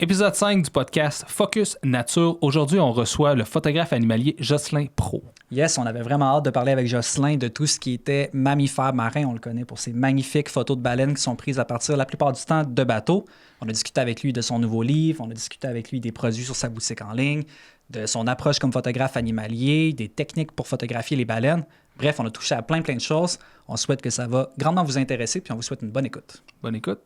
Épisode 5 du podcast Focus Nature. Aujourd'hui, on reçoit le photographe animalier Jocelyn Pro. Yes, on avait vraiment hâte de parler avec Jocelyn de tout ce qui était mammifères marins. On le connaît pour ses magnifiques photos de baleines qui sont prises à partir la plupart du temps de bateaux. On a discuté avec lui de son nouveau livre, on a discuté avec lui des produits sur sa boutique en ligne, de son approche comme photographe animalier, des techniques pour photographier les baleines. Bref, on a touché à plein de choses. On souhaite que ça va grandement vous intéresser, puis on vous souhaite une bonne écoute. Bonne écoute.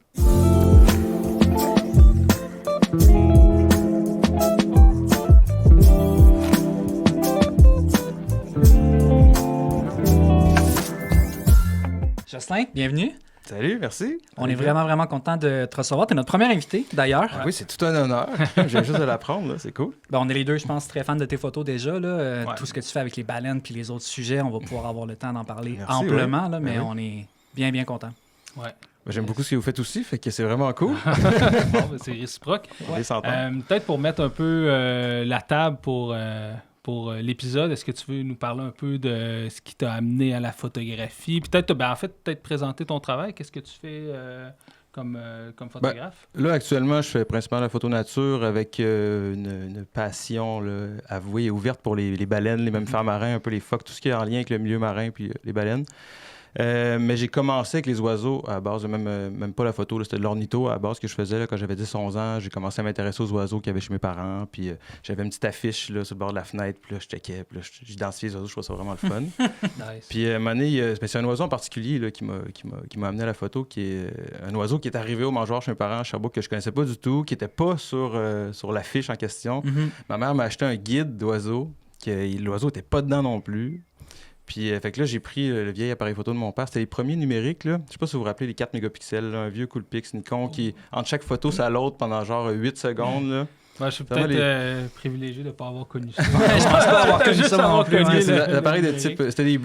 Jocelyn, bienvenue. Salut, merci. On est vraiment content de te recevoir. Tu es notre premier invité, d'ailleurs. Ah oui, c'est tout un honneur. Je viens juste de l'apprendre, là. C'est cool. On est les deux, je pense, très fans de tes photos déjà. Là. Tout ce que tu fais avec les baleines puis les autres sujets, on va pouvoir avoir le temps d'en parler amplement, là, mais on est bien contents. Ouais. J'aime beaucoup ce que vous faites aussi, fait que c'est vraiment cool. Bon, c'est réciproque. Peut-être pour mettre un peu la table pour l'épisode, est-ce que tu veux nous parler un peu de ce qui t'a amené à la photographie? Peut-être présenter ton travail. Qu'est-ce que tu fais comme photographe? Là, actuellement, je fais principalement la photo nature avec une passion là, avouée et ouverte pour les baleines, les mammifères marins, un peu les phoques, tout ce qui est en lien avec le milieu marin puis les baleines. Mais j'ai commencé avec les oiseaux à base de même pas la photo, là, c'était de l'ornitho à base que je faisais là, quand j'avais 10-11 ans. J'ai commencé à m'intéresser aux oiseaux qu'il y avait chez mes parents. Puis j'avais une petite affiche là, sur le bord de la fenêtre. Puis là, je checkais. Puis là, j'identifiais les oiseaux. Je trouvais ça vraiment le fun. Nice. Puis à un moment donné, c'est un oiseau en particulier là, qui m'a amené à la photo, qui est un oiseau qui est arrivé au mangeoir chez mes parents à Sherbrooke que je connaissais pas du tout, qui était pas sur l'affiche en question. Mm-hmm. Ma mère m'a acheté un guide d'oiseaux. L'oiseau était pas dedans non plus. Puis, fait que là, j'ai pris le vieil appareil photo de mon père. C'était les premiers numériques, là. Je sais pas si vous vous rappelez les 4 mégapixels, là, un vieux Coolpix Nikon qui, entre chaque photo, c'est à l'autre pendant genre 8 secondes, là. Ouais, je suis peut-être privilégié de ne pas avoir connu ça. Je pense pas avoir connu ça non plus. C'est l'appareil de type... C'était les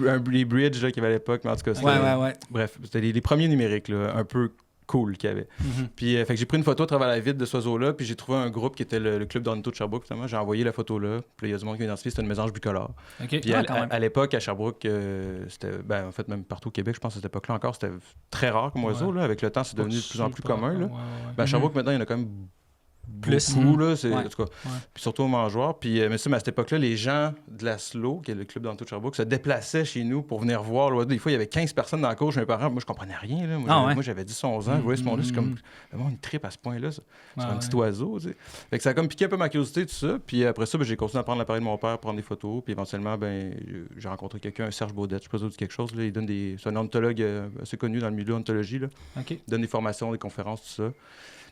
Bridge là, qu'il y avait à l'époque, mais en tout cas, Ouais. Bref, c'était les premiers numériques, là, un peu cool qu'il y avait. Mm-hmm. Puis, fait que j'ai pris une photo à travers la vitre de ce oiseau-là, puis j'ai trouvé un groupe qui était le club d'ornitho de Sherbrooke, finalement. J'ai envoyé la photo là, puis il y a du monde qui m'a identifié, c'était une mésange bicolore. Okay. Puis à l'époque, à Sherbrooke, c'était, en fait, même partout au Québec, je pense à cette époque-là encore, c'était très rare comme oiseau. Là. Avec le temps, c'est devenu de plus en plus commun. Là. À Sherbrooke, maintenant, il y en a quand même plus beaucoup, là, en tout cas. Puis surtout aux mangeoires. Puis, mais à cette époque-là, les gens de la SLO, qui est le club d'ornitho de Sherbrooke, se déplaçaient chez nous pour venir voir l'oiseau. Des fois, il y avait 15 personnes dans la cour chez mes parents. Moi, je comprenais rien. Là. Moi, j'avais 10-11 ans. Vous voyez, ce monde-là, c'est comme... Le monde, il trippe à ce point-là. C'est un petit oiseau, tu sais. Fait que ça a comme piqué un peu ma curiosité, tout ça. Puis après ça, j'ai continué à prendre l'appareil de mon père, prendre des photos. Puis éventuellement, j'ai rencontré quelqu'un, Serge Baudette, je sais pas si vous dites quelque chose. Là. Il donne c'est un ornithologue assez connu dans le milieu de l'ornithologie. Là. Okay. Il donne des formations, des conférences, tout ça.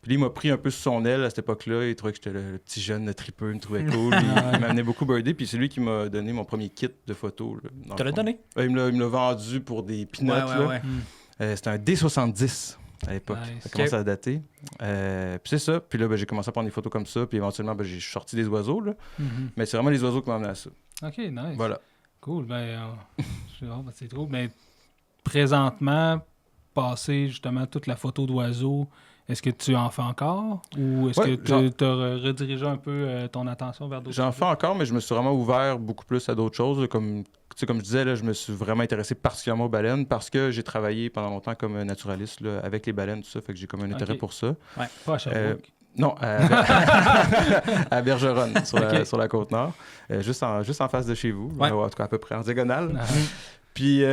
Puis lui, il m'a pris un peu sous son aile à cette époque-là. Il trouvait que j'étais le petit jeune, le tripeux, il me trouvait cool. Il m'a amené beaucoup birdé. Puis c'est lui qui m'a donné mon premier kit de photos. Tu te l'as donné? Il me l'a vendu pour des peanuts. C'était un D70 à l'époque. Nice. Ça commence à dater. Puis c'est ça. Puis là, j'ai commencé à prendre des photos comme ça. Puis éventuellement, j'ai sorti des oiseaux. Là. Mais c'est vraiment les oiseaux qui m'ont amené à ça. OK, nice. Voilà. Cool. C'est trop. Mais présentement, passer justement toute la photo d'oiseaux, est-ce que tu en fais encore? Ou est-ce que tu as redirigé un peu ton attention vers d'autres J'en sujets? fais encore, mais je me suis vraiment ouvert beaucoup plus à d'autres choses. Là, comme je disais, là, je me suis vraiment intéressé particulièrement aux baleines parce que j'ai travaillé pendant longtemps comme naturaliste là, avec les baleines, tout ça. Fait que j'ai comme un intérêt pour ça. Ouais. Pas à Sherbrooke. Non, à Bergeronne, sur la Côte-Nord. Juste en face de chez vous. Ouais. En tout cas, à peu près en diagonale. Puis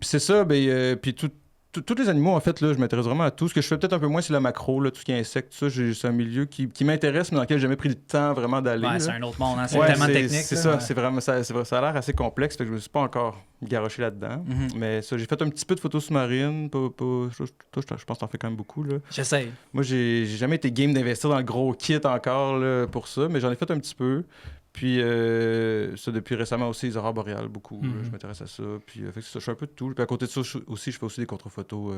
c'est ça, puis tous les animaux, en fait, là, je m'intéresse vraiment à tout. Ce que je fais peut-être un peu moins, c'est la macro, là, tout ce qui est insectes, tout ça. C'est un milieu qui m'intéresse, mais dans lequel j'ai jamais pris le temps vraiment d'aller. Ouais, c'est un autre monde, hein? C'est tellement technique. C'est ça, c'est vraiment ça a l'air assez complexe, fait que je me suis pas encore garoché là-dedans. Mais ça, j'ai fait un petit peu de photos sous-marines. Toi, je pense que t'en fais quand même beaucoup. Là. J'essaie. Moi, j'ai jamais été game d'investir dans le gros kit encore là, pour ça, mais j'en ai fait un petit peu. Puis, ça, depuis récemment aussi, les aurores boréales, beaucoup. Là, je m'intéresse à ça. Puis, fait que ça, je fais un peu de tout. Puis, à côté de ça, je fais aussi des contre-photos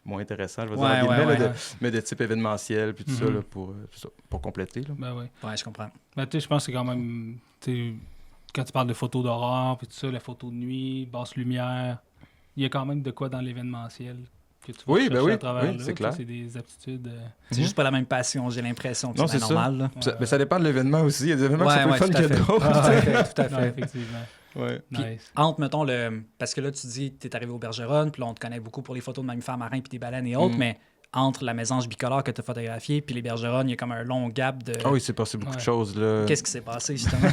moins intéressants, je vais dire, mais de type événementiel, puis tout ça, là, pour compléter. Là. Ben oui. Ouais, je comprends. Ben, tu sais, je pense que c'est quand même... Quand tu parles de photos d'aurore, puis tout ça, la photo de nuit, basse lumière, il y a quand même de quoi dans l'événementiel que tu vas chercher à travers là. C'est clair. C'est des aptitudes... C'est juste pas la même passion, j'ai l'impression. Non, c'est normal. Mais ça dépend de l'événement aussi. Il y a des événements qui sont plus fun que d'autres. Tout à fait. Effectivement. Ouais. Nice. Entre, mettons, parce que là, tu dis que tu es arrivé au Bergeronne, puis là, on te connaît beaucoup pour les photos de mammifères marins puis des baleines et autres, mais entre la mésange bicolore que tu as photographiée puis les bergeronnes, il y a comme un long gap de... Ah oui, c'est passé beaucoup de choses. Là. Qu'est-ce qui s'est passé, justement?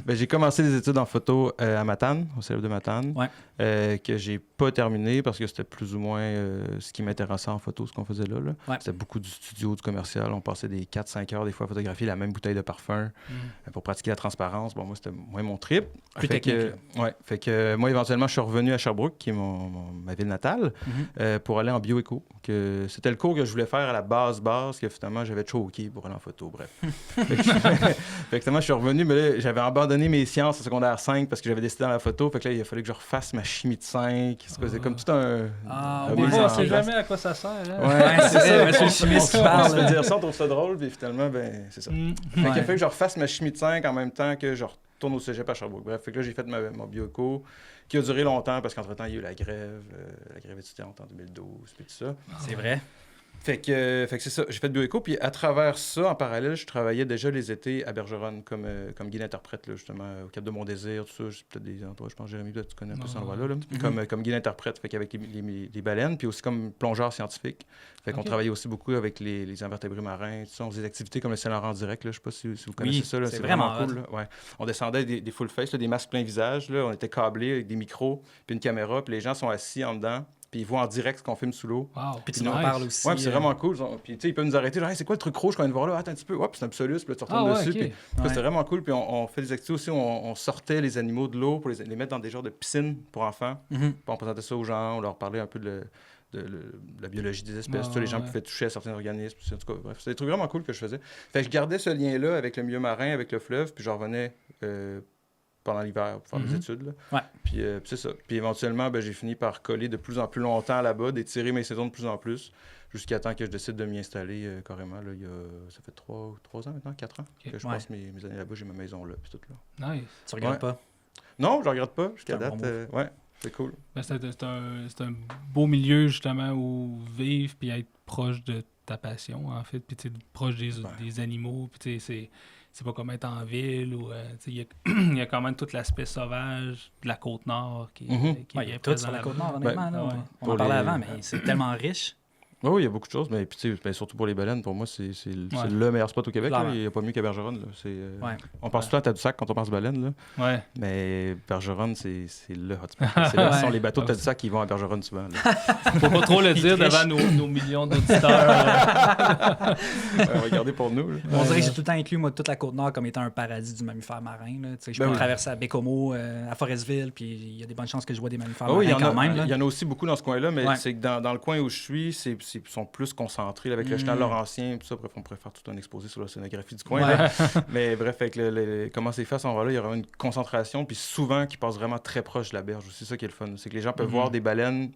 J'ai commencé des études en photo à Matane, au cégep de Matane, que j'ai pas terminé parce que c'était plus ou moins ce qui m'intéressait en photo, ce qu'on faisait là. Ouais. C'était beaucoup du studio, du commercial. On passait des 4-5 heures des fois à photographier la même bouteille de parfum pour pratiquer la transparence. Bon, moi, c'était moins mon trip. Plus technique. Fait que moi, éventuellement, je suis revenu à Sherbrooke, qui est ma ville natale, pour aller en bioéco. C'était le cours que je voulais faire à la base, que finalement, j'avais choqué pour aller en photo, bref. Fait que finalement, je suis revenu, mais là, j'avais abandonné mes sciences au secondaire 5 parce que j'avais décidé dans la photo. Fait que là, il a fallu que je refasse ma chimie de 5. C'est comme tout un... des fois, on sait jamais à quoi ça sert. Hein? Ouais, c'est ça, monsieur le chimiste qui parle. On se fait dire ça, on trouve ça drôle, puis finalement, ben, c'est ça. Fait qu'il a fallu que je refasse ma chimie de 5 en même temps que je retourne au cégep à Sherbrooke. Bref, fait que là, j'ai fait mon bioéco, qui a duré longtemps parce qu'entre-temps, il y a eu la grève étudiante en 2012, puis tout ça. C'est vrai. Fait que c'est ça, j'ai fait bioéco, puis à travers ça, en parallèle, je travaillais déjà les étés à Bergeronne comme guide interprète, là, justement, au Cap de Mon-Désir, tout ça. J'ai peut-être des endroits, je pense, Jérémy, là, tu connais un peu cet endroit-là, comme guide interprète, fait qu'avec les baleines, puis aussi comme plongeur scientifique. Fait qu'on travaillait aussi beaucoup avec les invertébrés marins, tout ça. On faisait des activités comme le Saint-Laurent en direct, là, je sais pas si vous connaissez ça. Là, c'est vraiment cool. Là. Ouais. On descendait des full face, là, des masques plein visage, là, on était câblés avec des micros, puis une caméra, puis les gens sont assis en dedans. Puis ils voient en direct ce qu'on filme sous l'eau. Wow. Puis tu nous en parles aussi. Oui, c'est vraiment cool. Puis tu sais, ils peuvent nous arrêter. Genre, hey, c'est quoi le truc rouge qu'on vient de voir là? Attends un petit peu. Ouais, puis c'est un psolus. Puis là, tu retournes dessus. Okay. Puis c'était vraiment cool. Puis on fait des activités aussi. On sortait les animaux de l'eau pour les mettre dans des genres de piscines pour enfants. Puis on présentait ça aux gens. On leur parlait un peu de la biologie des espèces. Les gens pouvaient toucher à certains organismes. En tout cas, bref, c'était des trucs vraiment cool que je faisais. Fait que je gardais ce lien-là avec le milieu marin, avec le fleuve. Puis je revenais pendant l'hiver pour faire des études. Là. Ouais. Puis c'est ça. Puis éventuellement, j'ai fini par coller de plus en plus longtemps là-bas, d'étirer mes saisons de plus en plus, jusqu'à temps que je décide de m'y installer carrément. Là, ça fait 3 ans maintenant, 4 ans que je passe mes années là-bas. J'ai ma maison là, puis tout là. Nice. Tu regardes pas? Non, je regarde pas jusqu'à date. C'est cool. C'est un beau milieu, justement, où vivre puis être proche de ta passion, en fait, puis proche des animaux, puis c'est pas comme être en ville où il y a quand même tout l'aspect sauvage de la Côte-Nord qui est tout sur la Côte-Nord, honnêtement. On en parlait avant, mais c'est tellement riche. Oui, il y a beaucoup de choses, mais puis, surtout pour les baleines, pour moi, c'est le meilleur spot au Québec. Il n'y a pas mieux qu'à Bergeronne. Là. On pense tout le temps à Tadoussac quand on pense baleine. Là. Ouais. Mais Bergeronne, c'est le hotspot. C'est là sont les bateaux de Tadoussac qui vont à Bergeronne souvent. Faut pas trop le dire devant nos millions d'auditeurs. Regardez pour nous. Là. On dirait que j'ai tout le temps inclus moi, toute la Côte-Nord comme étant un paradis du mammifère marin. Là. Je peux traverser à Bécomo, à Forestville, puis il y a des bonnes chances que je vois des mammifères marins quand même. Il y en a aussi beaucoup dans ce coin-là, mais c'est que dans le coin où je suis, sont plus concentrés là, avec le chenal laurentien et tout ça. Bref, on pourrait faire tout un exposé sur la scénographie du coin. Là. Mais bref, avec comment c'est fait à cet endroit-là, il y aura une concentration, puis souvent qui passe vraiment très proche de la berge. C'est ça qui est le fun. C'est que les gens peuvent voir des baleines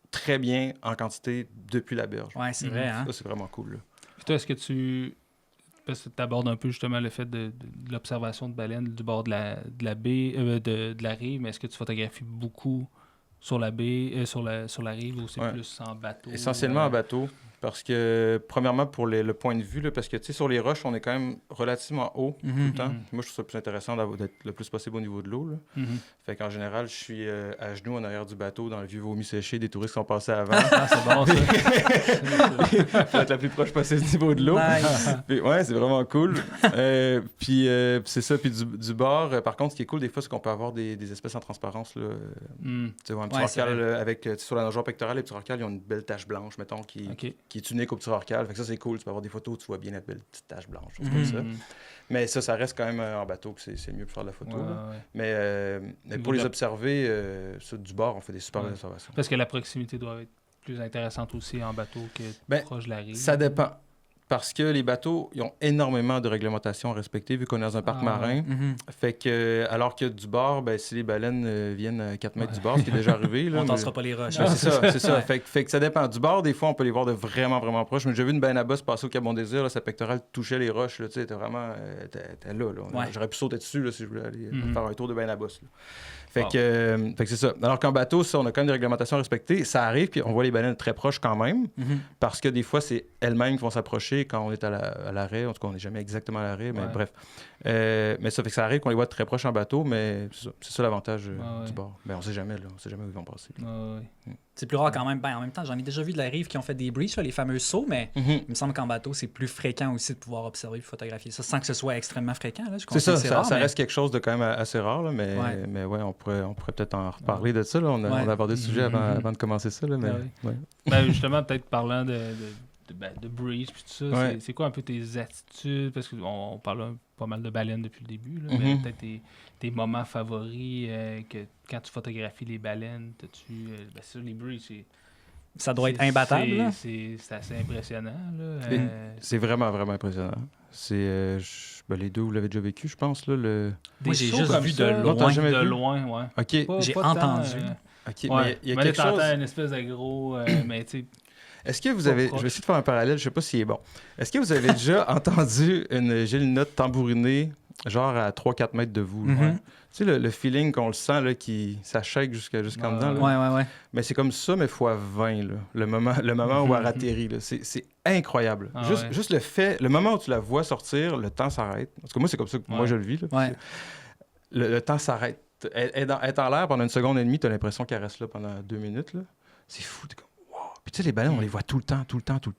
très bien en quantité depuis la berge. Oui, c'est vrai. Hein? Ça, c'est vraiment cool. Là. Puis toi, est-ce que tu abordes un peu justement le fait de l'observation de baleines du bord de la baie, de la rive, mais est-ce que tu photographies beaucoup sur la baie, sur la rive, ou c'est plus en bateau? Essentiellement en bateau. Parce que, premièrement, pour le point de vue, là, parce que, tu sais, sur les roches, on est quand même relativement haut tout le temps. Moi, je trouve ça plus intéressant d'être le plus possible au niveau de l'eau. Là. Fait qu'en général, je suis à genoux en arrière du bateau, dans le vieux vomi séché des touristes qui sont passés avant. C'est bon, ça. Faut être la plus proche possible du niveau de l'eau. Nice. Puis, c'est vraiment cool. Puis, c'est ça. Puis, du bord, par contre, ce qui est cool, des fois, c'est qu'on peut avoir des espèces en transparence. Là. Tu sais, un petit rorqual sur la nageoire pectorale, les petits rorquals, ils ont une belle tache blanche, mettons, qui est unique au petit rorqual. Fait que ça, c'est cool. Tu peux avoir des photos où tu vois bien la belle petite tache blanche, comme ça. Mais ça reste quand même en bateau que c'est mieux pour faire de la photo. Mais pour les observer, du bord, on fait des super belles observations. Parce que la proximité doit être plus intéressante aussi en bateau que proche de la rive. Ça dépend. Parce que les bateaux, ils ont énormément de réglementations à respecter, vu qu'on est dans un parc marin. Fait que, alors que du bord, si les baleines viennent à 4 mètres du bord, ce qui est déjà arrivé... Là, on ne tassera pas les roches. C'est ça. Fait que ça dépend. Du bord, des fois, on peut les voir de vraiment, vraiment proche. Mais j'ai vu une baleine à bosse passer au Cap Bon-Désir, sa pectorale touchait les roches. Tu sais, était vraiment... T'es là. J'aurais pu sauter dessus là, si je voulais aller faire un tour de baleine à bosse. Fait que c'est ça. Alors qu'en bateau, ça, on a quand même des réglementations à respecter. Ça arrive, puis on voit les baleines très proches quand même, parce que des fois, c'est elles-mêmes qui vont s'approcher repêcher quand on est à l'arrêt. En tout cas, on n'est jamais exactement à l'arrêt, mais bref. Mais ça fait que ça arrive qu'on les voit très proches en bateau, mais c'est ça l'avantage du bord. Ben, on sait jamais, là. On sait jamais où ils vont passer. C'est plus rare quand même. Ben, en même temps, j'en ai déjà vu de la rive qui ont fait des breaches, les fameux sauts, mais il me semble qu'en bateau, c'est plus fréquent aussi de pouvoir observer et photographier ça sans que ce soit extrêmement fréquent. Là. C'est ça, ça reste quelque chose de quand même assez rare, là, mais on pourrait peut-être en reparler de ça. Là. On a abordé le sujet avant de commencer ça. Là, mais, ben, justement, peut-être parlant de breach puis tout ça, c'est quoi un peu tes attitudes? Parce qu'on parle pas mal de baleines depuis le début, là, mais peut-être tes moments favoris que quand tu photographies les baleines, c'est ça, les breach, ça doit être imbattable. C'est assez impressionnant. Là. C'est vraiment, vraiment impressionnant. C'est les deux, vous l'avez déjà vécu, je pense. Là, Moi, j'ai juste vu de loin. De loin, ouais. OK. J'ai entendu. OK, mais il y a quelque chose... une espèce de gros... mais tu sais... Est-ce que vous avez... Je vais essayer de faire un parallèle, je sais pas s'il est bon. Est-ce que vous avez déjà entendu une gélinote tambouriner genre à 3-4 mètres de vous? Tu sais, le feeling qu'on le sent, là, ça shake jusqu'en dedans. Là. Ouais. Mais c'est comme ça, mais fois 20, là, le moment où elle atterrit. Là, c'est incroyable. Juste le moment où tu la vois sortir, le temps s'arrête. Parce que moi, c'est comme ça que moi, je le vis. Là, le temps s'arrête. Elle est en l'air pendant 1 seconde et demie, tu as l'impression qu'elle reste là pendant 2 minutes. Là. C'est fou. T'es comme, wow. Puis tu sais, les baleines, on les voit tout le temps,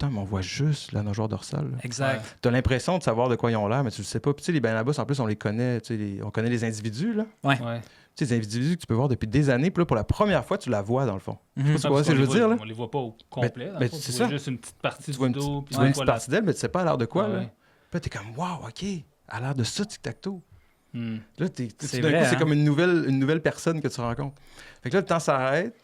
mais on voit juste la nageoire dorsale. Là. Exact. Tu as l'impression de savoir de quoi ils ont l'air, mais tu le sais pas. Puis tu sais, les baleines à bosse, en plus, on les connaît. On connaît les individus. Là. Ouais. Tu sais, les individus que tu peux voir depuis des années, puis là, pour la première fois, tu la vois, dans le fond. Je sais pas si tu vois ce que je veux dire. Là. On les voit pas au complet. Mais c'est ça. Juste une petite partie du dos. Tu vois une petite partie d'elle, mais tu sais pas à l'air de quoi. Là. Puis là, t'es comme, wow, OK, à l'air de ça, tic-tac-toe. Là, c'est comme une nouvelle personne que tu rencontres. Fait que là, le temps s'arrête.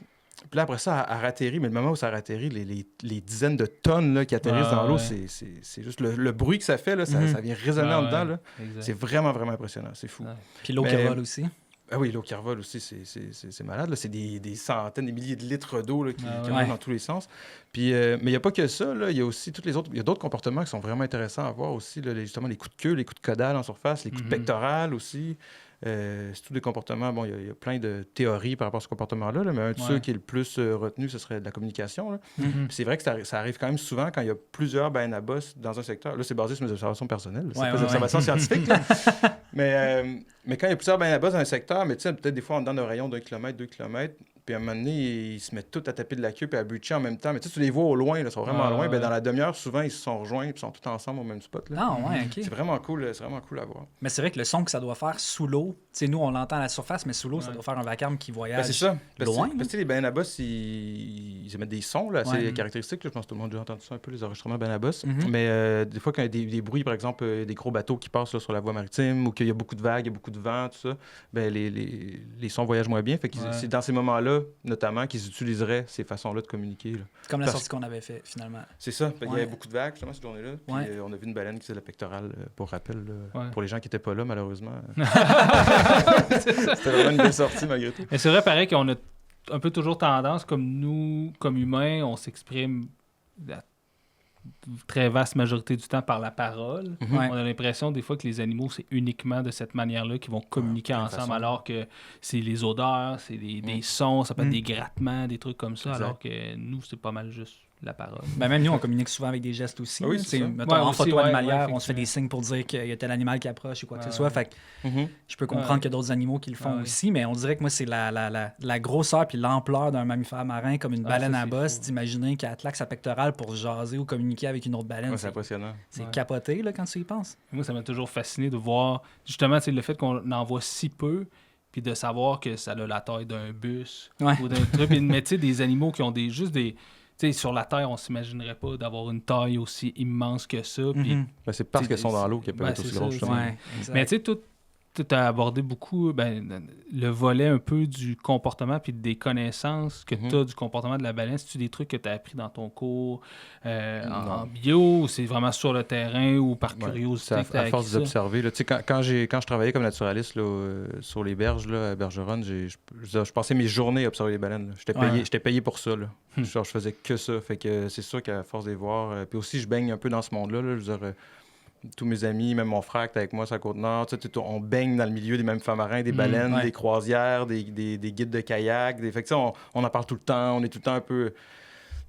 Puis là, après ça, elle atterrit. Mais le moment où ça atterrit, les dizaines de tonnes là, qui atterrissent dans l'eau, c'est juste le bruit que ça fait. Là, ça vient résonner en dedans. Là. C'est vraiment, vraiment impressionnant. C'est fou. Puis l'eau qui vole aussi. Ah oui, l'eau qui revole aussi, c'est malade. Là. C'est des centaines, des milliers de litres d'eau là, qui vont dans tous les sens. Puis, mais il n'y a pas que ça. Là. Il y a aussi toutes les autres. Il y a d'autres comportements qui sont vraiment intéressants à voir aussi. Là, justement, les coups de queue, les coups de caudale en surface, les coups de pectoral aussi. C'est tous des comportements. Bon, il y a plein de théories par rapport à ce comportement-là, là, mais un de ceux qui est le plus retenu, ce serait de la communication. Là. Puis c'est vrai que ça arrive quand même souvent quand il y a plusieurs baleines à bosse dans un secteur. Là, c'est basé sur mes observations personnelles. C'est pas des observations scientifiques. Là. Mais quand il y a plusieurs baleines à bosse dans un secteur, mais tu sais, peut-être des fois en dedans d'un rayon d'1 kilomètre, 2 kilomètres, puis à un moment donné, ils se mettent tous à taper de la queue puis à breacher en même temps. Mais tu sais, tu les vois au loin, là, ils sont vraiment loin. Ben, dans la demi-heure, souvent, ils se sont rejoints et sont tous ensemble au même spot. Là. Ah, ouais, OK. C'est vraiment cool à voir. Mais c'est vrai que le son que ça doit faire sous l'eau, tu sais, nous, on l'entend à la surface, mais sous l'eau, ça doit faire un vacarme qui voyage c'est ça. loin. Parce que les baleines à bosse, ils émettent des sons là, assez caractéristiques. Là. Je pense que tout le monde a déjà entendu ça un peu, les enregistrements de baleines à bosse. Mais des fois, quand il y a des bruits, par exemple, des gros bateaux qui passent là, sur la voie maritime ou qu'il y a beaucoup de vagues, il y a beaucoup de vent, tout ça, ben, les sons voyagent moins bien. Fait que c'est dans ces moments-là, notamment, qu'ils utiliseraient ces façons-là de communiquer. Là. Comme la sortie qu'on avait fait, finalement. C'est ça. Il y avait beaucoup de vagues, justement, cette journée-là. Puis on a vu une baleine qui faisait la pectorale, pour rappel, pour les gens qui n'étaient pas là, malheureusement. C'était vraiment une belle sortie, malgré tout. Mais c'est vrai, pareil, qu'on a un peu toujours tendance, comme nous, comme humains, on s'exprime la très vaste majorité du temps par la parole. On a l'impression des fois que les animaux, c'est uniquement de cette manière-là qu'ils vont communiquer ensemble, alors que c'est les odeurs, c'est des sons, ça peut être des grattements, des trucs comme ça, alors que nous, c'est pas mal juste la parole. Ben même nous, on communique souvent avec des gestes aussi. Oui, c'est ça. Mettons, en photo animalière, on se fait des signes pour dire qu'il y a tel animal qui approche ou quoi que ce soit. Fait que je peux comprendre qu'il y a d'autres animaux qui le font aussi, mais on dirait que moi, c'est la grosseur puis l'ampleur d'un mammifère marin comme une baleine à bosse, d'imaginer qu'elle attaque sa pectorale pour jaser ou communiquer avec une autre baleine. C'est impressionnant. C'est capoté là, quand tu y penses. Moi, ça m'a toujours fasciné de voir justement le fait qu'on en voit si peu, puis de savoir que ça a la taille d'un bus ou d'un truc. Mais tu sais, des animaux qui ont juste des... T'sais, sur la Terre, on s'imaginerait pas d'avoir une taille aussi immense que ça. Puis, c'est parce qu'elles sont dans l'eau qu'elles peuvent être aussi grosses. Mais tu sais, tout as abordé beaucoup le volet un peu du comportement puis des connaissances que tu as du comportement de la baleine. C'est-tu des trucs que tu as appris dans ton cours en bio, ou c'est vraiment sur le terrain ou par curiosité? C'est à force d'observer. Quand je travaillais comme naturaliste là, sur les berges là, à Bergeronne, je passais mes journées à observer les baleines. J'étais payé pour ça. Là. Genre, je faisais que ça. Fait que c'est sûr qu'à force de les voir... puis aussi, je baigne un peu dans ce monde-là. Là, je veux dire, tous mes amis, même mon frère qui est avec moi sur la Côte-Nord, on baigne dans le milieu des mammifères marins, des baleines, des croisières, des guides de kayak. Fait que, on en parle tout le temps. On est tout le temps un peu...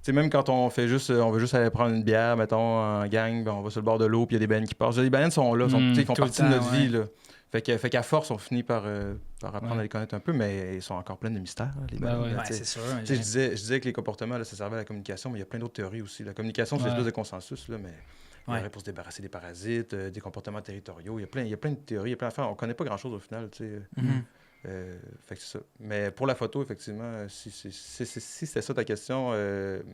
sais, même quand on veut juste aller prendre une bière, mettons, en gang, ben, on va sur le bord de l'eau, puis il y a des baleines qui passent. Les baleines sont là, ils font partie de notre vie, là. Fait qu'à force, on finit par apprendre à les connaître un peu, mais ils sont encore pleins de mystères, les baleines. C'est sûr. Je disais que les comportements, là, ça servait à la communication, mais il y a plein d'autres théories aussi. La communication, c'est une espèce de consensus, là, mais il y aurait pour se débarrasser des parasites, des comportements territoriaux. Il y a plein de théories, il y a plein d'affaires. On ne connaît pas grand-chose au final, tu sais. Fait que c'est ça. Mais pour la photo, effectivement, si c'était ça ta question,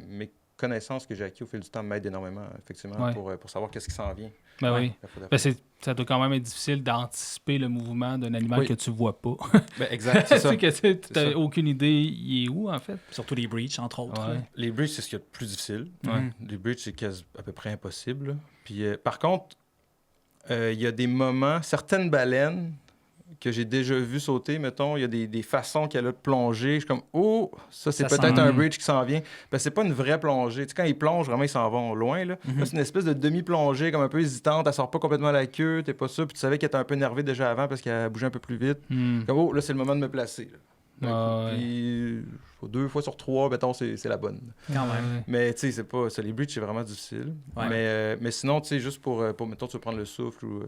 mes connaissances que j'ai acquises au fil du temps m'aident énormément, effectivement, pour savoir qu'est-ce qui s'en vient. Ben oui. Ça doit quand même être difficile d'anticiper le mouvement d'un animal que tu vois pas. Ben exact, c'est ça. Tu n'as aucune idée, il est où, en fait? Surtout les breaches, entre autres. Ouais. Les breaches, c'est ce qu'il y a de plus difficile. Les breaches, c'est à peu près impossible. Puis, par contre, il y a des moments, certaines baleines que j'ai déjà vu sauter, mettons, il y a des façons qu'elle a de plonger. Je suis comme, oh, ça, c'est peut-être un bridge qui s'en vient. Ben, c'est pas une vraie plongée. Tu sais, quand ils plongent, vraiment, ils s'en vont loin. Là. Là, c'est une espèce de demi-plongée, comme un peu hésitante. Elle sort pas complètement la queue, t'es pas sûr. Puis tu savais qu'elle était un peu nervée déjà avant parce qu'elle bougeait un peu plus vite. Comme, oh, là, c'est le moment de me placer. Puis, 2 fois sur 3, mettons, c'est la bonne. Quand même. Mais tu sais, c'est pas ça. Les bridges, c'est vraiment difficile. Mais sinon, tu sais, juste pour mettons, tu veux prendre le souffle ou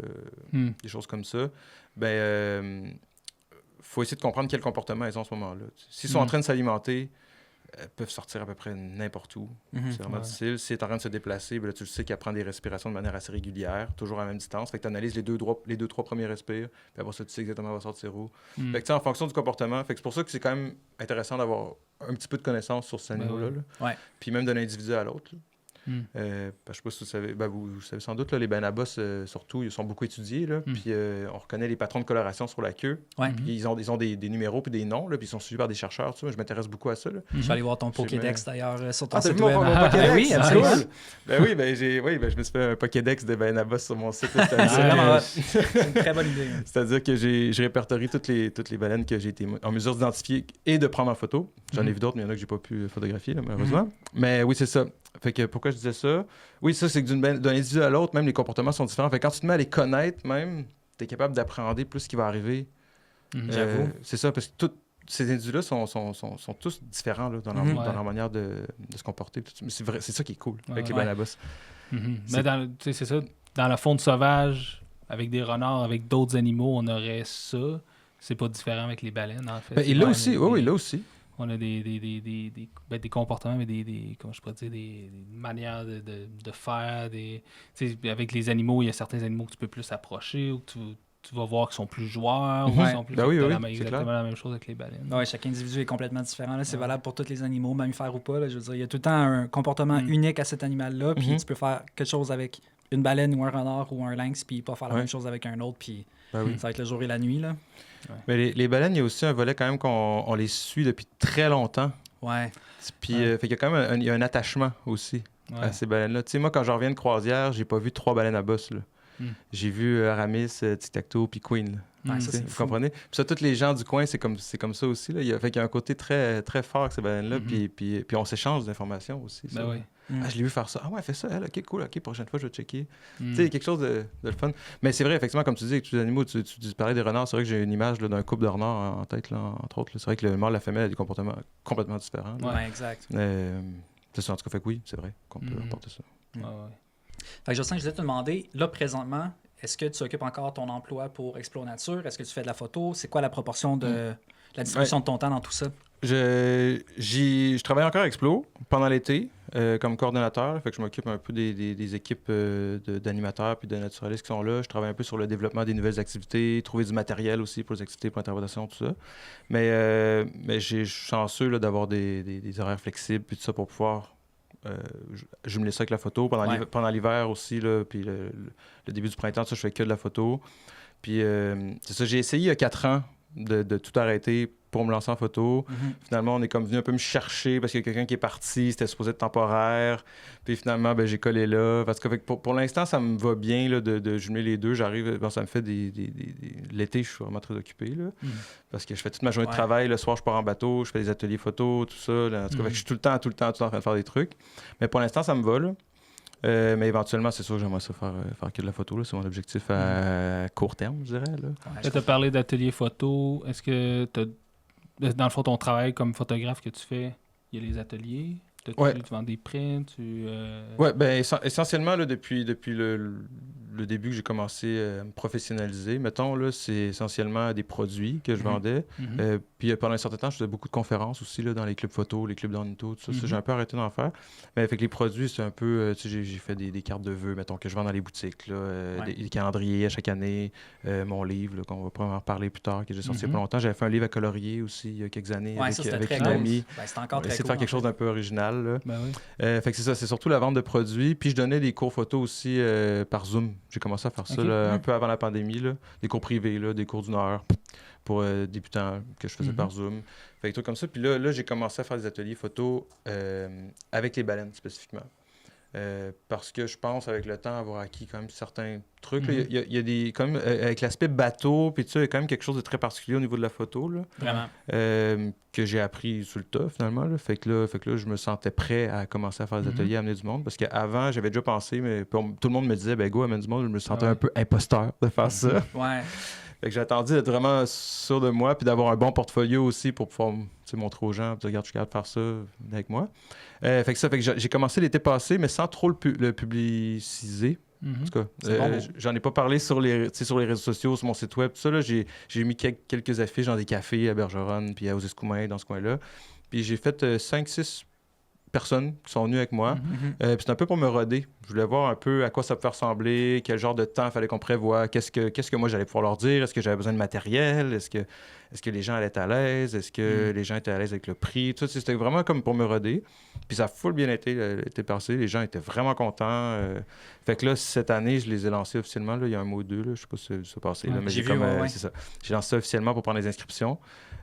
des choses comme ça, ben, faut essayer de comprendre quel comportement ils ont en ce moment-là. S'ils sont en train de s'alimenter, peuvent sortir à peu près n'importe où. C'est vraiment difficile. Si elle est en train de se déplacer, ben là, tu le sais qu'elle prend des respirations de manière assez régulière, toujours à la même distance. Fait que tu analyses les 2-3 premiers respires, puis après ça, tu sais exactement où va sortir où. Fait que en fonction du comportement, fait que c'est pour ça que c'est quand même intéressant d'avoir un petit peu de connaissance sur ces animaux-là. Puis même d'un individu à l'autre. Je sais pas si vous savez, vous savez sans doute, là, les baleines à bosse, surtout, ils sont beaucoup étudiés. Là, puis on reconnaît les patrons de coloration sur la queue. Puis ils ont des numéros puis des noms, là, puis ils sont suivis par des chercheurs. Tu sais, je m'intéresse beaucoup à ça. Là. Je vais aller voir ton Pokédex d'ailleurs sur ton site web. Mon Pokédex? Oui, absolument. Je me suis fait un Pokédex de baleines à bosse sur mon site. C'est une très bonne idée. C'est-à-dire que je répertorie toutes les baleines que j'ai été en mesure d'identifier et de prendre en photo. J'en ai vu d'autres, mais il y en a que j'ai pas pu photographier, là, malheureusement. Mais oui, c'est ça. Fait que pourquoi je disais ça? Oui, ça, c'est que d'un individu à l'autre, même les comportements sont différents. Fait que quand tu te mets à les connaître, même, tu es capable d'appréhender plus ce qui va arriver. J'avoue. C'est ça, parce que tous ces individus-là sont tous différents là, dans leur manière de se comporter. C'est vrai, c'est ça qui est cool avec les baleines à bosse. Mais c'est ça, dans la faune sauvage, avec des renards, avec d'autres animaux, on aurait ça. C'est pas différent avec les baleines, en fait. Ben, il l'a aussi, oui, là aussi. On a des comportements, mais comment je pourrais dire, des manières de faire. Avec les animaux, il y a certains animaux que tu peux plus approcher ou que tu vas voir qu'ils sont plus joueurs. Ou sont plus exactement la même chose avec les baleines. Oui, chaque individu est complètement différent. Là. C'est valable pour tous les animaux, mammifères ou pas. Là. Je veux dire, il y a tout le temps un comportement unique à cet animal-là. Puis tu peux faire quelque chose avec une baleine ou un renard ou un lynx, puis pas faire la même chose avec un autre. Puis ça va être le jour et la nuit. Là. Mais les baleines, il y a aussi un volet quand même qu'on les suit depuis très longtemps. Ouais. Puis fait qu'il y a quand même il y a un attachement aussi à ces baleines-là. Tu sais, moi, quand je reviens de croisière, j'ai pas vu 3 baleines à bosse. Là. J'ai vu Aramis, Tic-Tac-Toe, puis Queen. Vous comprenez? Puis ça, tous les gens du coin, c'est comme ça aussi. Là. Fait qu'il y a un côté très, très fort avec ces baleines-là. Puis on s'échange d'informations aussi. Je l'ai vu faire ça. Ah ouais, elle fait ça, elle. OK, cool. OK, prochaine fois, je vais checker. Tu sais, quelque chose de le fun. Mais c'est vrai, effectivement, comme tu dis, avec tous les animaux, tu parlais des renards. C'est vrai que j'ai une image là, d'un couple de renards en tête, là, entre autres. Là. C'est vrai que le mâle et la femelle a des comportements complètement différents. Oui, exact. C'est ça, en tout cas, fait que oui, c'est vrai qu'on peut rapporter ça. Fait que Jocelyn, je voulais te demander, là, présentement, est-ce que tu occupes encore ton emploi pour Explo Nature? Est-ce que tu fais de la photo? C'est quoi la proportion de la distribution de ton temps dans tout ça? Je travaille encore à Explo pendant l'été comme coordonnateur. Fait que je m'occupe un peu des équipes d'animateurs puis de naturalistes qui sont là. Je travaille un peu sur le développement des nouvelles activités, trouver du matériel aussi pour les activités, pour l'interprétation, tout ça. Mais je suis chanceux là, d'avoir des horaires flexibles puis tout ça pour pouvoir jumeler ça avec la photo. Pendant l'hiver aussi, là, puis le début du printemps, ça, je fais que de la photo. Puis c'est ça, j'ai essayé il y a 4 ans de tout arrêter pour me lancer en photo. Finalement, on est comme venu un peu me chercher parce qu'il y a quelqu'un qui est parti, c'était supposé être temporaire. Puis finalement, j'ai collé là. Parce que pour l'instant, ça me va bien là, de jumeler les deux. J'arrive, ça me fait l'été, je suis vraiment très occupé. Là, parce que je fais toute ma journée de travail. Le soir, je pars en bateau, je fais des ateliers photo, tout ça. Là. En tout cas, fait que je suis tout le temps en train de faire des trucs. Mais pour l'instant, ça me va. Là. Mais éventuellement, c'est sûr que j'aimerais ça faire que de la photo. Là. C'est mon objectif à court terme, je dirais. Tu as parlé d'atelier photo. Est-ce que dans le fond, ton travail comme photographe que tu fais, il y a les ateliers? Tu vends des prints? Oui, ben, essentiellement, là, depuis le début que j'ai commencé à me professionnaliser, mettons, là, c'est essentiellement des produits que je vendais. Puis pendant un certain temps, je faisais beaucoup de conférences aussi là, dans les clubs photo, les clubs d'ornitho, tout ça. Ça, j'ai un peu arrêté d'en faire. Mais avec les produits, c'est un peu... tu sais, j'ai fait des cartes de vœux, mettons, que je vends dans les boutiques, là, des calendriers à chaque année, mon livre, là, qu'on va probablement reparler plus tard, que j'ai sorti il y a pas longtemps. J'avais fait un livre à colorier aussi il y a quelques années avec une amie. C'était encore très cool. De faire quelque chose d'un peu original. Là. Ben oui. Fait que c'est ça, c'est surtout la vente de produits. Puis je donnais des cours photo aussi par Zoom. J'ai commencé à faire ça là, un peu avant la pandémie. Là. Des cours privés, là, des cours d'une heure pour débutants que je faisais par Zoom. Fait que des trucs comme ça. Puis là, j'ai commencé à faire des ateliers photo avec les baleines spécifiquement. Parce que je pense, avec le temps, avoir acquis quand même certains trucs. Il y a des... Quand même, avec l'aspect bateau, puis tout ça, il y a quand même quelque chose de très particulier au niveau de la photo. Là, vraiment. que j'ai appris sur le tas, finalement. Là. Fait que là, je me sentais prêt à commencer à faire des ateliers, à amener du monde. Parce qu'avant, j'avais déjà pensé, mais tout le monde me disait, ben go, amène du monde. Je me sentais un peu imposteur de faire ça. Ouais. Fait que j'ai attendu d'être vraiment sûr de moi, puis d'avoir un bon portfolio aussi pour pouvoir montrer aux gens, regarde, je suis capable de faire ça avec moi. Fait que j'ai commencé l'été passé, mais sans trop le publiciser. En tout cas, j'en ai pas parlé sur les réseaux sociaux, sur mon site web, tout ça. Là, j'ai mis quelques affiches dans des cafés à Bergeronne, puis à Aux-Escoumins, dans ce coin-là. Puis j'ai fait 5-6 personnes qui sont venues avec moi. Puis c'est un peu pour me roder. Je voulais voir un peu à quoi ça pouvait ressembler, quel genre de temps il fallait qu'on prévoie, qu'est-ce que moi j'allais pouvoir leur dire, est-ce que j'avais besoin de matériel, est-ce que les gens allaient être à l'aise, est-ce que les gens étaient à l'aise avec le prix, tout ça, c'était vraiment comme pour me roder. Puis ça a full bien été l'été passé, les gens étaient vraiment contents. Fait que là, cette année, je les ai lancés officiellement, là, il y a un mois ou deux, là, je sais pas si ça passé, là, mais c'est ça. J'ai lancé ça officiellement pour prendre les inscriptions.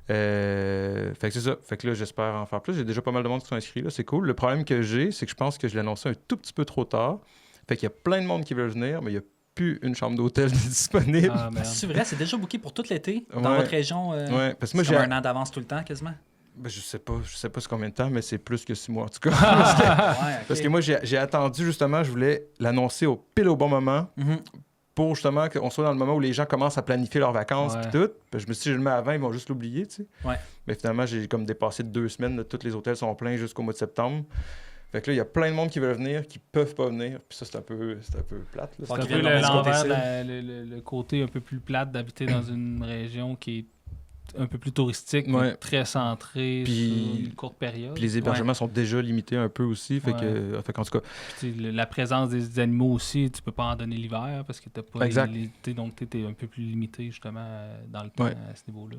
Fait que c'est ça. Fait que là, j'espère en faire plus. J'ai déjà pas mal de monde qui sont inscrits, là, c'est cool. Le problème que j'ai, c'est que je pense que je l'ai annoncé un tout petit peu trop tard. Fait qu'il y a plein de monde qui veut venir, mais il n'y a plus une chambre d'hôtel disponible. C'est vrai, c'est déjà booké pour tout l'été dans votre région. Parce que moi, j'ai un an d'avance tout le temps, quasiment. Ben, je sais pas c'est combien de temps, mais c'est plus que 6 mois en tout cas. Parce que moi, j'ai attendu justement, je voulais l'annoncer pile au bon moment pour justement qu'on soit dans le moment où les gens commencent à planifier leurs vacances et tout. Puis je me suis dit, je le mets avant, ils vont juste l'oublier, tu sais. Mais finalement, j'ai comme dépassé de 2 semaines. Là, tous les hôtels sont pleins jusqu'au mois de septembre. Fait que là, il y a plein de monde qui veulent venir, qui peuvent pas venir. Puis ça, c'est un peu plate. Là. C'est un peu l'envers, le côté un peu plus plate d'habiter dans une région qui est un peu plus touristique, mais très centré sur une courte période. Puis les hébergements sont déjà limités un peu aussi. Fait qu'en tout cas... Puis la présence des animaux aussi, tu peux pas en donner l'hiver parce que t'as pas donc tu es un peu plus limité justement dans le temps à ce niveau-là.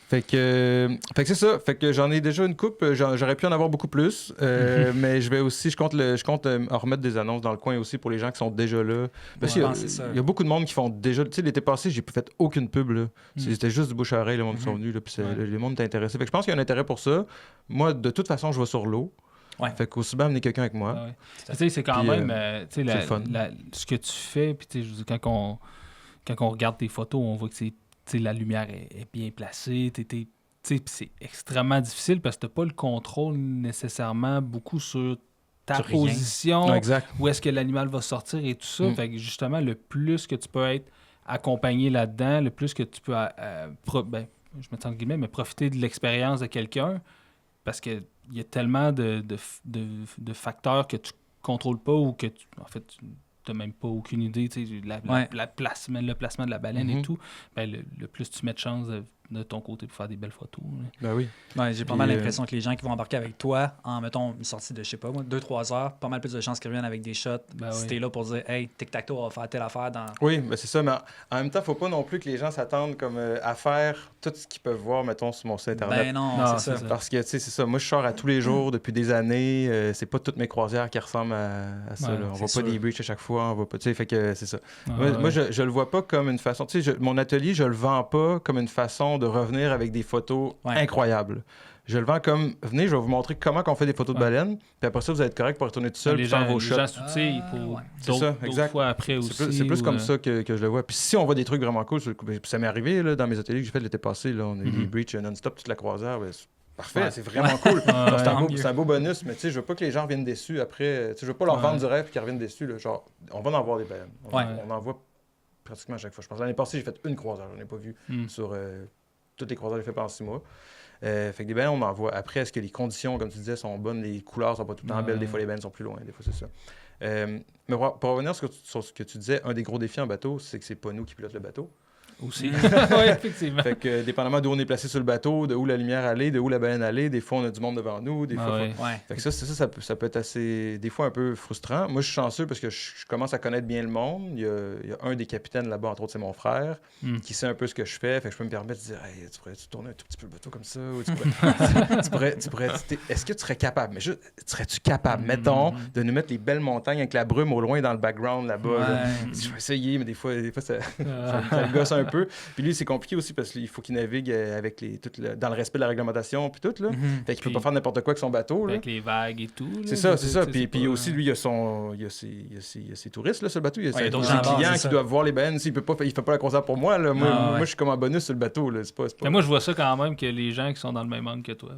Fait que c'est ça. Fait que j'en ai déjà une coupe. J'aurais pu en avoir beaucoup plus. Mais je compte en remettre des annonces dans le coin aussi pour les gens qui sont déjà là. Parce qu'il y a beaucoup de monde qui font déjà... Tu sais, l'été passé, j'ai pas fait aucune pub. Là. C'était juste du bouche à oreille, le monde qui sont venus. Là, puis le monde est intéressé. Fait que je pense qu'il y a un intérêt pour ça. Moi, de toute façon, je vais sur l'eau. Fait qu'aussi bien amener quelqu'un avec moi. Tu sais, c'est quand même... ce que tu fais, puis tu sais, quand on regarde tes photos, on voit que la lumière est bien placée. C'est extrêmement difficile parce que tu n'as pas le contrôle nécessairement beaucoup sur ta position, où est-ce que l'animal va sortir et tout ça. Fait que justement, le plus que tu peux être accompagné là-dedans, le plus que tu peux, je me sens guillemets, mais profiter de l'expérience de quelqu'un parce qu'il y a tellement de facteurs que tu ne contrôles pas ou que tu n'as même pas aucune idée, le placement de la baleine et tout, le plus tu mets de chance de ton côté pour faire des belles photos. Ben oui. J'ai pas mal l'impression que les gens qui vont embarquer avec toi en, mettons, une sortie de, je sais pas moi, 2-3 heures, pas mal plus de chances qu'ils reviennent avec des shots. Si t'es là pour dire, hey, tic-tac-toe, on va faire telle affaire dans... Oui, ben c'est ça, mais en même temps, faut pas non plus que les gens s'attendent comme à faire tout ce qu'ils peuvent voir, mettons, sur mon site Internet. Ben non, c'est ça. Parce que, tu sais, c'est ça. Moi, je sors à tous les jours depuis des années. C'est pas toutes mes croisières qui ressemblent à ça. Là. On voit pas des breaches à chaque fois. On voit pas, tu sais, fait que c'est ça. Moi, je le vois pas comme une façon... Tu sais, mon atelier, je le vends pas comme une façon de revenir avec des photos incroyables. Je le vends comme, venez, je vais vous montrer comment on fait des photos de baleines, puis après ça, vous allez être correct pour retourner tout seul et faire vos shots. Les gens s'outillent pour d'autres fois après aussi. C'est plus comme ça que je le vois. Puis si on voit des trucs vraiment cool, ça m'est arrivé là, dans mes ateliers que j'ai fait l'été passé, là, on a eu des breaches non-stop toute la croisière. Parfait, c'est vraiment cool. C'est un beau bonus, mais tu sais, je veux pas que les gens reviennent déçus après. Je veux pas leur vendre du rêve et qu'ils reviennent déçus. Là, genre, on va en voir des baleines. On en voit pratiquement à chaque fois. Je pense l'année passée, j'ai fait une croisière. Je n'en ai pas vu sur toutes les croisières que j'ai fait pendant 6 mois. Fait que des baleines, on en voit. Après, est-ce que les conditions, comme tu disais, sont bonnes, les couleurs sont pas tout le temps belles, des fois les baleines sont plus loin, des fois c'est ça. Mais pour revenir sur ce que tu disais, un des gros défis en bateau, c'est que c'est pas nous qui pilote le bateau. Aussi. Oui, effectivement. Fait que dépendamment d'où on est placé sur le bateau, de où la lumière allait, de où la baleine allait, des fois on a du monde devant nous, des fois... Fait que ça peut être assez... Des fois un peu frustrant. Moi, je suis chanceux parce que je commence à connaître bien le monde. Il y a un des capitaines là-bas, entre autres, c'est mon frère, qui sait un peu ce que je fais. Fait que je peux me permettre de dire, hey, tu pourrais-tu tourner un tout petit peu le bateau comme ça? Ou est-ce que tu serais capable? Mais juste, serais-tu capable, mettons, de nous mettre les belles montagnes avec la brume au loin dans le background là-bas? Là? Je vais essayer, mais des fois ça me gosse un peu. Puis lui, c'est compliqué aussi parce qu'il faut qu'il navigue avec dans le respect de la réglementation puis tout. Là. Fait qu'il peut pas faire n'importe quoi avec son bateau. Là. Avec les vagues et tout. C'est ça. Puis aussi, lui, il a ses touristes là, sur le bateau. Il y a ses clients qui doivent voir les baleines. Il fait pas la croisière pour moi. Là. Moi, je suis comme en bonus sur le bateau. Là. C'est pas... Mais moi, je vois ça quand même que les gens qui sont dans le même angle que toi.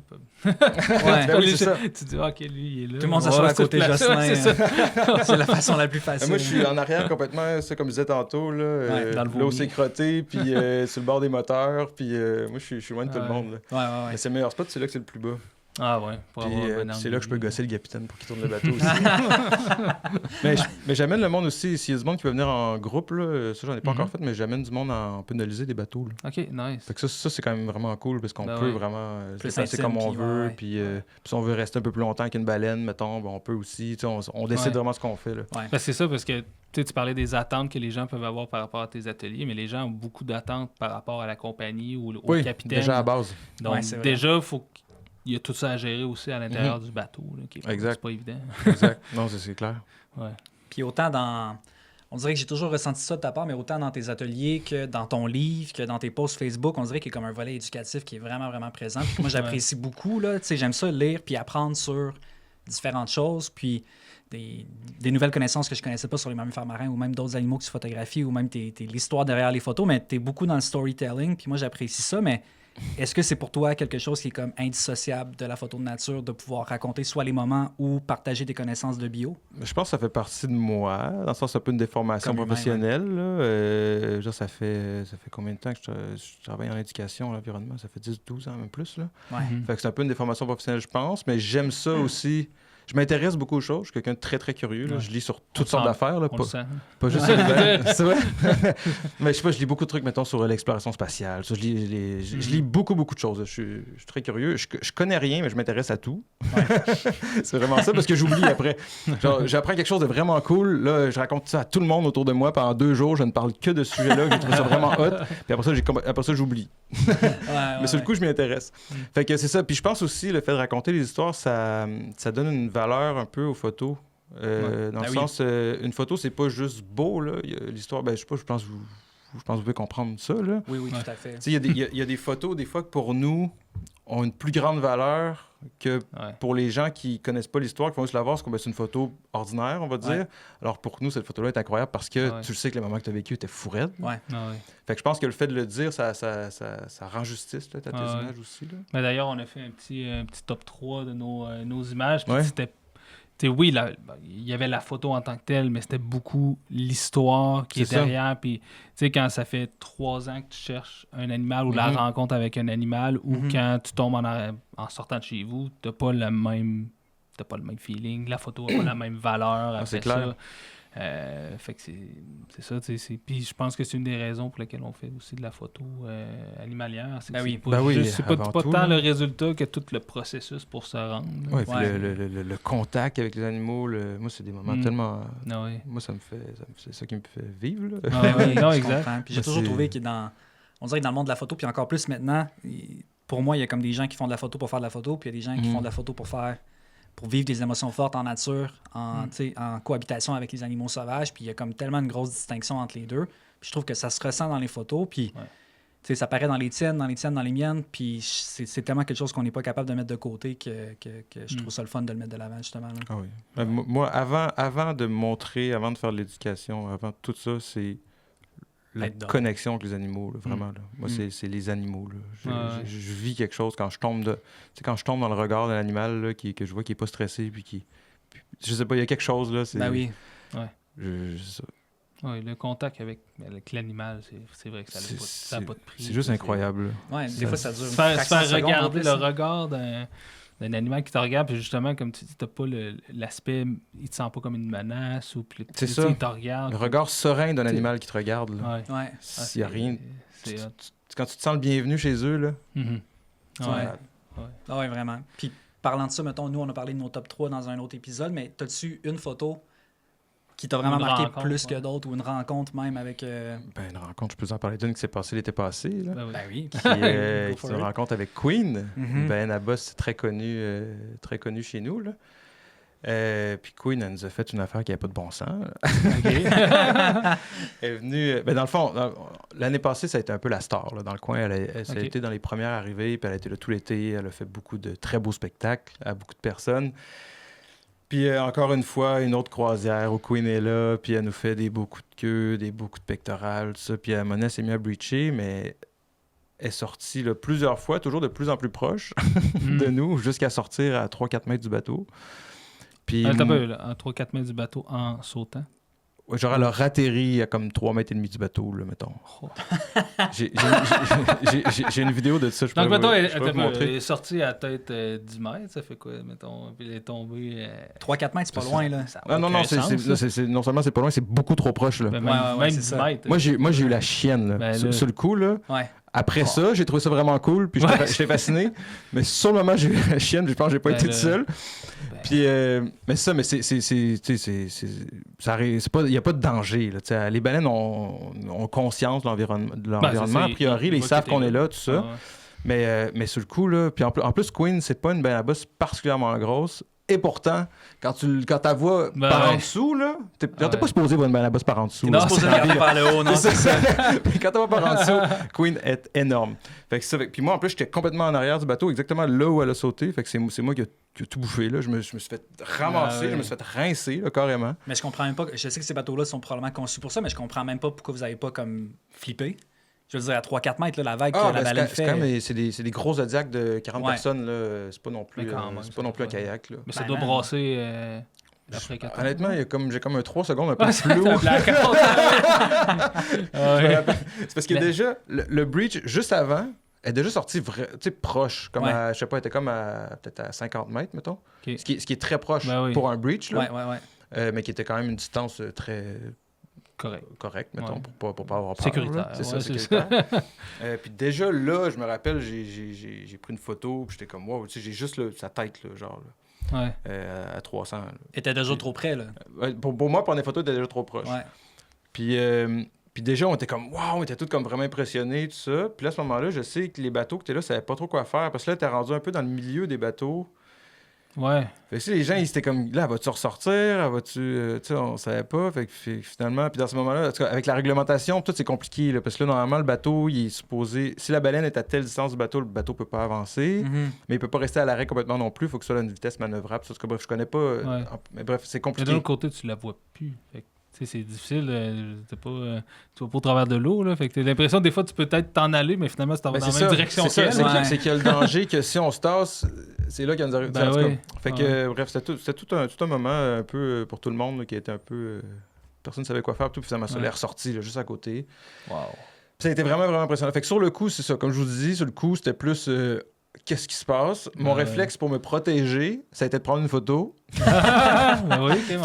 C'est ça. Tu dis, OK, lui, il est là. Tout le monde s'assoit à côté de Jocelyn. C'est la façon la plus facile. Moi, je suis en arrière complètement, comme je disais tantôt. Là où c'est crotté, puis sur le bord des moteurs, puis moi, je suis loin de tout le monde. Là. Mais c'est le meilleur spot, c'est là que c'est le plus bas. Ah ouais, puis, c'est là que je peux gosser le capitaine pour qu'il tourne le bateau aussi. mais j'amène le monde aussi. S'il y a du monde qui veut venir en groupe, là, ça, j'en ai pas encore fait, mais j'amène du monde en pénaliser des bateaux. Là. OK, nice. Fait que ça, c'est quand même vraiment cool parce qu'on peut vraiment se déplacer comme on veut. Puis si on veut rester un peu plus longtemps qu'une baleine, mettons, on peut aussi. On décide vraiment ce qu'on fait. Là. Ben, c'est ça, parce que tu parlais des attentes que les gens peuvent avoir par rapport à tes ateliers, mais les gens ont beaucoup d'attentes par rapport à la compagnie ou au capitaine. Déjà à base. Donc, déjà, il y a tout ça à gérer aussi à l'intérieur du bateau, là, qui est exact. C'est pas évident. Exact. Non, c'est clair. Ouais. Puis autant on dirait que j'ai toujours ressenti ça de ta part, mais autant dans tes ateliers que dans ton livre, que dans tes posts Facebook, on dirait qu'il y a comme un volet éducatif qui est vraiment, vraiment présent. Puis moi, j'apprécie beaucoup. Là, j'aime ça lire puis apprendre sur différentes choses. Puis des nouvelles connaissances que je connaissais pas sur les mammifères marins ou même d'autres animaux que tu photographies ou même l'histoire derrière les photos, mais tu es beaucoup dans le storytelling. Puis moi, j'apprécie ça, mais est-ce que c'est pour toi quelque chose qui est comme indissociable de la photo de nature, de pouvoir raconter soit les moments ou partager des connaissances de bio? Je pense que ça fait partie de moi. Dans le sens, c'est un peu une déformation professionnelle. Là. Genre, ça fait combien de temps que je travaille en éducation, l'environnement? Ça fait 10-12 ans, même plus. Là. Fait que c'est un peu une déformation professionnelle, je pense. Mais j'aime ça aussi. Je m'intéresse beaucoup aux choses. Je suis quelqu'un de très, très curieux. Là. Je lis sur toutes sortes d'affaires. Là. Pas juste sur les baleines. C'est vrai? Mais je sais pas, je lis beaucoup de trucs, mettons, sur l'exploration spatiale. Ça, je lis beaucoup, beaucoup de choses. Je suis très curieux. Je connais rien, mais je m'intéresse à tout. C'est vraiment ça, parce que j'oublie après. Genre, j'apprends quelque chose de vraiment cool. Là, je raconte ça à tout le monde autour de moi. Pendant 2 jours, je ne parle que de ce sujet-là. J'ai trouvé ça vraiment hot. Puis après ça, j'oublie. Mais sur le coup, je m'y intéresse. Fait que c'est ça. Puis je pense aussi, le fait de raconter les histoires, ça donne une valeur un peu aux photos. Dans le sens, une photo, c'est pas juste beau. Là. L'histoire, je sais pas, je pense que vous pouvez comprendre ça. Là. Oui, tout à fait. Il y a des photos, des fois, que pour nous, ont une plus grande valeur que pour les gens qui connaissent pas l'histoire, qui vont juste la voir, c'est une photo ordinaire, on va dire. Alors pour nous, cette photo-là est incroyable parce que tu sais que le moment que tu as vécu était fou raide. Fait que je pense que le fait de le dire, ça rend justice là, à tes images aussi. Là. Mais d'ailleurs, on a fait un petit top 3 de nos images. Puis c'était... oui, il y avait la photo en tant que telle, mais c'était beaucoup l'histoire qui est derrière. Puis, quand ça fait 3 ans que tu cherches un animal ou la rencontre avec un animal, ou quand tu tombes en sortant de chez vous, t'as pas le même feeling. La photo n'a pas la même valeur après c'est clair. ça. Fait que c'est ça. Puis je pense que c'est une des raisons pour lesquelles on fait aussi de la photo animalière. C'est pas tant le résultat que tout le processus pour se rendre. Oui, puis le contact avec les animaux, moi, c'est des moments tellement... Moi, c'est ça qui me fait vivre. Là. Non, exact. Puis j'ai toujours trouvé que on dirait que dans le monde de la photo, puis encore plus maintenant, pour moi, il y a comme des gens qui font de la photo pour faire de la photo, puis il y a des gens qui font de la photo pour vivre des émotions fortes en nature, en cohabitation avec les animaux sauvages. Puis il y a comme tellement une grosse distinction entre les deux. Puis je trouve que ça se ressent dans les photos. Puis ça paraît dans les tiennes, dans les miennes. Puis c'est tellement quelque chose qu'on n'est pas capable de mettre de côté que je trouve ça le fun de le mettre de l'avant, justement. Là. Ah oui. Moi, avant de montrer, avant de faire de l'éducation, avant tout ça, c'est la connexion avec les animaux, là, vraiment. Là. Moi, c'est les animaux. Là. Je vis quelque chose quand je tombe dans le regard d'un animal là, que je vois qui n'est pas stressé, puis je sais pas, il y a quelque chose là. Ben oui. Oui, le contact avec l'animal, c'est vrai que ça n'a pas de prix. C'est juste incroyable. Ouais, des fois, ça dure une fraction de seconde. Regarder le hein. regard d'un animal qui te regarde, puis justement, comme tu dis, t'as pas l'aspect, il te sent pas comme une menace, ou puis c'est ça. Il te regarde. Le regard serein d'un animal qui te regarde. Là. Ouais. S'il n'y a rien. Quand tu te sens le bienvenu chez eux, là. Ouais, vraiment. Puis parlant de ça, mettons, nous, on a parlé de nos top 3 dans un autre épisode, mais t'as-tu une photo qui t'a vraiment marqué plus que d'autres, ou une rencontre même avec... Ben, une rencontre, je peux en parler d'une qui s'est passée l'été passé. Là. Ben oui. Qui est une rencontre avec Queen. Ben Abbas, c'est très connu chez nous. Là. Puis Queen, elle nous a fait une affaire qui n'avait pas de bon sens. Elle est venue... Ben, dans le fond, l'année passée, ça a été un peu la star. Là, dans le coin, elle a été dans les premières arrivées, puis elle a été là tout l'été. Elle a fait beaucoup de très beaux spectacles à beaucoup de personnes. Puis encore une fois, une autre croisière où Queen est là, puis elle nous fait des beaux coups de queue, des beaux coups de pectoral, tout ça. Puis Mona s'est mise à breacher, mais elle est sortie là, plusieurs fois, toujours de plus en plus proche de nous, jusqu'à sortir à 3-4 mètres du bateau. Puis, t'as pas eu, à 3-4 mètres du bateau en sautant? Genre, elle a ratterri à comme 3 mètres et demi du bateau, là, mettons. Oh. J'ai une vidéo de ça, je peux vous montrer. Donc, elle est sortie à peut-être 10 mètres, ça fait quoi, mettons? Puis elle est tombée... 3-4 mètres, c'est pas loin, là. Non, non seulement c'est pas loin, c'est beaucoup trop proche, là. Ben, même 10 mètres. Moi, j'ai eu la chienne, là. Sur le coup, là. Ouais. Après ça, j'ai trouvé ça vraiment cool, puis j'étais fasciné. Mais sur le moment, j'ai eu la chienne, puis je pense que j'ai pas été tout seul. Puis, mais il n'y a pas de danger. Là, les baleines ont conscience de l'environnement. A priori, ils savent qu'on est là, tout ça. Mais sur le coup, là, puis en plus, Queen, c'est pas une baleine à bosse particulièrement grosse. Et pourtant, quand tu la vois par en dessous, là, t'es pas supposé voir une baleine à bosse par en dessous. Non, c'est supposé regarder par le haut, non? C'est ça. Quand tu vas par en dessous, Queen est énorme. Fait que ça, puis moi, en plus, j'étais complètement en arrière du bateau, exactement là où elle a sauté. Fait que c'est moi qui ai tout bouffé. Là. Je me suis fait ramasser, je me suis fait rincer, là, carrément. Mais je comprends même pas. Je sais que ces bateaux-là sont probablement conçus pour ça, mais je comprends même pas pourquoi vous n'avez pas comme flippé. Je veux dire, à 3-4 mètres, là, la vague que la baleine fait... C'est des gros zodiacs de 40 personnes. Là. C'est pas non plus, un kayak. Là. Mais ça doit brasser après 4 honnêtement, j'ai comme un 3 secondes un peu flou. C'est parce que déjà, le breach, juste avant, elle est déjà sortie proche. Comme à, je sais pas, elle était comme peut-être à 50 mètres, mettons. Okay. Ce qui est très proche pour un breach. Là. Mais qui était quand même une distance très... correct, mettons, pour pas avoir peur. Sécuritaire. C'est ça, sécuritaire. Puis déjà, là, je me rappelle, j'ai pris une photo, puis j'étais comme, wow, tu sais, j'ai juste sa tête, là, genre, là, à 300. Elle était déjà trop près, là. Pour moi, prendre des photos, elle était déjà trop proche. Ouais. Puis déjà, on était comme, wow, on était tous comme vraiment impressionnés, tout ça. Puis là, à ce moment-là, je sais que les bateaux qui étaient là, savaient pas trop quoi faire, parce que là, t'es rendu un peu dans le milieu des bateaux. Ouais. Fait que les gens, ils étaient comme, là, vas-tu ressortir? Tu sais, on savait pas. Fait que finalement, puis dans ce moment-là, en tout cas, avec la réglementation, tout c'est compliqué, là, parce que là, normalement, le bateau, il est supposé... Si la baleine est à telle distance du bateau, le bateau peut pas avancer, mais il peut pas rester à l'arrêt complètement non plus. Il faut que ce soit à une vitesse manœuvrable. En tout cas, bref, je connais pas... mais bref, c'est compliqué. Mais de l'autre côté, tu la vois plus. Fait que, c'est difficile. Tu vas pas au travers de l'eau. Là, fait que t'as l'impression, des fois, tu peux peut-être t'en aller, mais finalement, c'est dans la même direction qu'elle. C'est qu'il y a le danger que si on se tasse, c'est là qu'il nous arrive. Fait que, bref, c'était tout un moment un peu pour tout le monde là, qui était un peu... personne ne savait quoi faire. Puis finalement, ça l'est ressorti là, juste à côté. Wow. Ça a été vraiment, vraiment impressionnant. Fait que sur le coup, c'est ça. Comme je vous dis, sur le coup, c'était plus... qu'est-ce qui se passe? Mon réflexe pour me protéger, ça a été de prendre une photo. T'as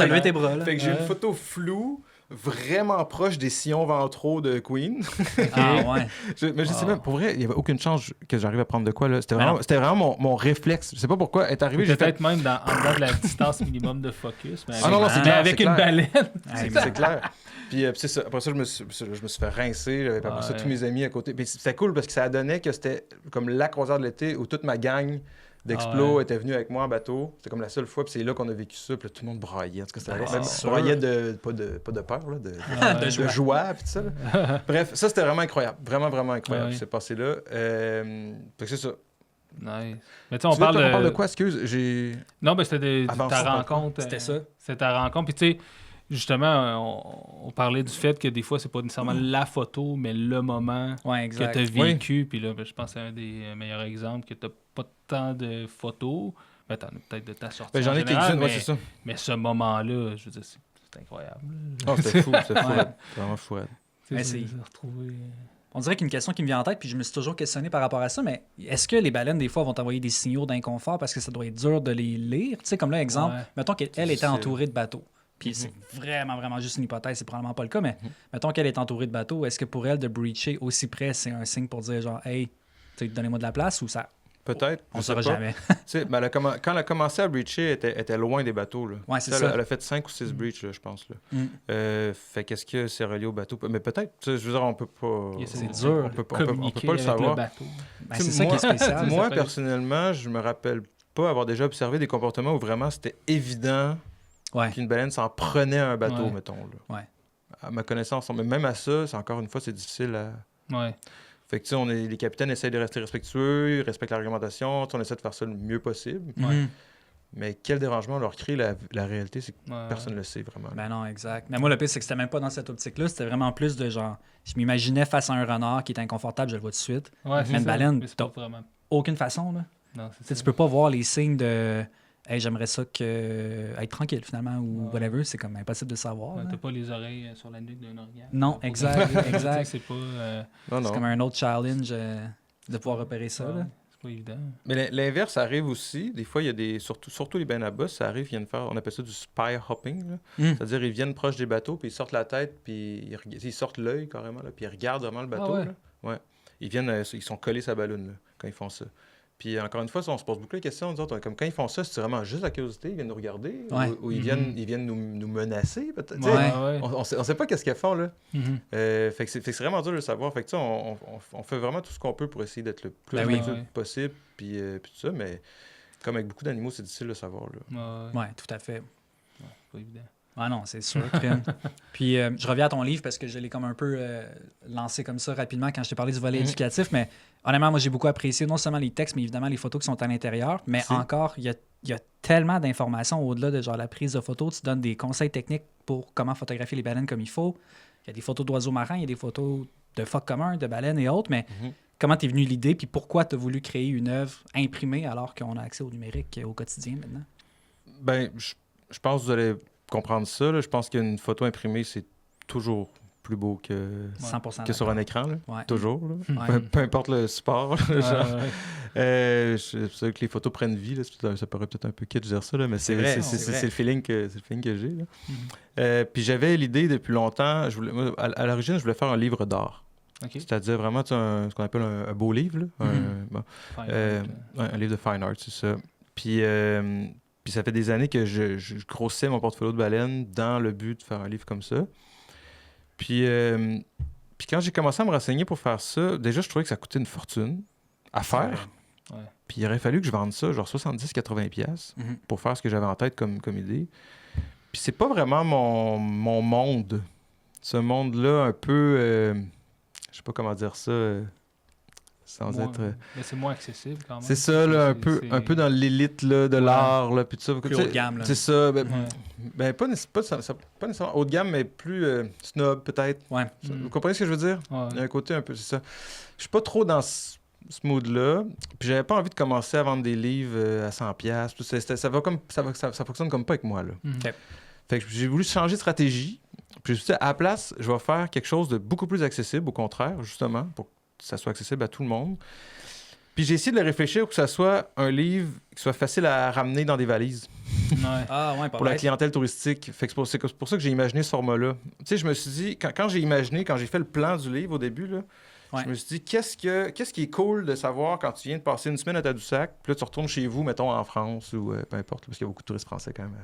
levé tes bras, là. Fait que j'ai une photo floue, vraiment proche des sillons ventraux de Queen. Ouais. Mais je sais même, pour vrai, il n'y avait aucune chance que j'arrive à prendre de quoi, là. C'était vraiment mon réflexe. Je sais pas pourquoi. Elle est arrivée, peut-être même en dedans de la distance minimum de focus. Mais c'est clair. Avec une baleine. C'est clair. Puis c'est ça. Après ça, je me suis fait rincer. Puis après ça, tous mes amis à côté. Puis c'était cool parce que ça donnait que c'était comme la croisière de l'été où toute ma gang d'Explo était venue avec moi en bateau. C'était comme la seule fois. Puis c'est là qu'on a vécu ça. Puis là, tout le monde braillait. En tout cas, c'était braillait pas de peur, là, de joie. Puis tout ça. Bref, ça, c'était vraiment incroyable. Vraiment, vraiment incroyable. Ce qui s'est passé là. Fait que c'est ça. Nice. Mais tu sais, on parle de quoi, excuse? Non, ben c'était ta rencontre. C'était ça. C'était ta rencontre. Puis tu sais, justement, on parlait du fait que des fois, c'est pas nécessairement la photo, mais le moment que tu as vécu. Puis là, ben, je pense que c'est un des meilleurs exemples que tu n'as pas tant de photos. Ben, t'en as peut-être de ta sortie. J'en ai quelques-unes, c'est ça. Mais ce moment-là, je veux dire, C'est incroyable. Oh, c'était fou, c'était fou. Vraiment fou. On dirait qu'une question qui me vient en tête, puis je me suis toujours questionné par rapport à ça, mais est-ce que les baleines, des fois, vont t'envoyer des signaux d'inconfort parce que ça doit être dur de les lire? Tu sais, comme là, exemple, mettons qu'elle était entourée de bateaux. Puis c'est vraiment, vraiment juste une hypothèse, c'est probablement pas le cas, mais mettons qu'elle est entourée de bateaux, est-ce que pour elle, de breacher aussi près, c'est un signe pour dire genre, hey, donnez-moi de la place ou ça? Peut-être. On ne saura jamais. Ben, quand elle a commencé à breacher, elle était loin des bateaux. Là. Ouais, c'est ça. Elle a fait 5 ou 6 breaches, là, je pense. Là. Fait qu'est-ce que c'est relié au bateau? Mais peut-être. Je veux dire, on peut pas... C'est dur. On peut pas le savoir. Ben, c'est ça qui est spécial. Moi, personnellement, je me rappelle pas avoir déjà observé des comportements où vraiment c'était évident qu'une baleine s'en prenait à un bateau, mettons. Là. Ouais. À ma connaissance, mais même à ça, encore une fois, c'est difficile à... Ouais. Fait que, tu sais, les capitaines essayent de rester respectueux, ils respectent la réglementation, on essaie de faire ça le mieux possible. Mais quel dérangement leur crée la réalité, c'est que personne ne le sait vraiment. Ben non, exact. Mais moi, le pire, c'est que c'était même pas dans cette optique-là. C'était vraiment plus de genre, je m'imaginais face à un renard qui est inconfortable, je le vois tout de suite. Ouais, mais une baleine, t'as vraiment... aucune façon. Là. Non, tu peux pas voir les signes de hey, j'aimerais ça être tranquille finalement ou whatever. C'est comme impossible de savoir. T'as pas les oreilles sur la nuque d'un organe. Non, exact. C'est pas... C'est comme un autre challenge de pouvoir repérer ça. Là. Pas évident. Mais l'inverse arrive aussi. Des fois, il y a des... Surtout les baleines à bosse, ça arrive, ils viennent faire... On appelle ça du spy hopping. Là. C'est-à-dire, ils viennent proche des bateaux, puis ils sortent la tête, puis ils sortent l'œil carrément, là, puis ils regardent vraiment le bateau. Là. Ouais. Ils sont collés sa ballonne là, quand ils font ça. Puis encore une fois, on se pose beaucoup de questions. Comme quand ils font ça, c'est vraiment juste la curiosité, ils viennent nous regarder, ou ils viennent nous menacer, peut-être. On ne sait pas qu'est-ce qu'ils font, là. Fait que c'est vraiment dur de le savoir. Fait que on fait vraiment tout ce qu'on peut pour essayer d'être le plus respectueux possible, puis tout ça, mais comme avec beaucoup d'animaux, c'est difficile de savoir. Oui, tout à fait. Pas évident. Ah non, c'est sûr. Puis je reviens à ton livre parce que je l'ai comme un peu lancé comme ça rapidement quand je t'ai parlé du volet éducatif, mais honnêtement, moi j'ai beaucoup apprécié non seulement les textes, mais évidemment les photos qui sont à l'intérieur, mais encore, il y a tellement d'informations au-delà de genre la prise de photos. Tu donnes des conseils techniques pour comment photographier les baleines comme il faut. Il y a des photos d'oiseaux marins, il y a des photos de phoques communs, de baleines et autres, mais comment t'es venu l'idée, puis pourquoi tu as voulu créer une œuvre imprimée alors qu'on a accès au numérique au quotidien maintenant? Ben, je pense que vous allez comprendre ça. Là. Je pense qu'une photo imprimée, c'est toujours plus beau que sur un écran. Là. Toujours. Là. Peu importe le support. C'est sûr que les photos prennent vie. Là. Ça paraît peut-être un peu kitsch de dire ça, là, mais c'est le feeling que j'ai. Là. Puis j'avais l'idée depuis longtemps. À l'origine, je voulais faire un livre d'art. Okay. C'est-à-dire vraiment ce qu'on appelle un beau livre. Là. Un livre de fine art, c'est ça. Puis ça fait des années que je grossais mon portfolio de baleines dans le but de faire un livre comme ça. Puis quand j'ai commencé à me renseigner pour faire ça, déjà, je trouvais que ça coûtait une fortune à faire. Ouais. Puis il aurait fallu que je vende ça, genre 70-80$ pour faire ce que j'avais en tête comme idée. Puis c'est pas vraiment mon monde. Ce monde-là, un peu... je sais pas comment dire ça... sans être... Mais c'est moins accessible quand même. C'est ça, là, un peu dans l'élite là, de l'art. Là, puis tout ça. Plus haut de gamme. Là. C'est ça. Pas nécessairement haut de gamme, mais plus snob peut-être. Ouais. Vous comprenez ce que je veux dire? Ouais. Il y a un côté un peu, c'est ça. Je suis pas trop dans ce mood-là. Puis j'avais pas envie de commencer à vendre des livres à 100$. Ça fonctionne comme pas avec moi. Là. Okay. Fait que j'ai voulu changer de stratégie. Puis je me suis dit, à la place, je vais faire quelque chose de beaucoup plus accessible, au contraire, justement, pour que ça soit accessible à tout le monde. Puis j'ai essayé de le réfléchir pour que ça soit un livre qui soit facile à ramener dans des valises. Pour la clientèle touristique. Fait que c'est pour ça que j'ai imaginé ce format-là. Tu sais, je me suis dit, quand j'ai fait le plan du livre au début, là, je me suis dit, qu'est-ce qui est cool de savoir quand tu viens de passer une semaine à Tadoussac, puis là, tu retournes chez vous, mettons, en France, ou peu importe, parce qu'il y a beaucoup de touristes français quand même.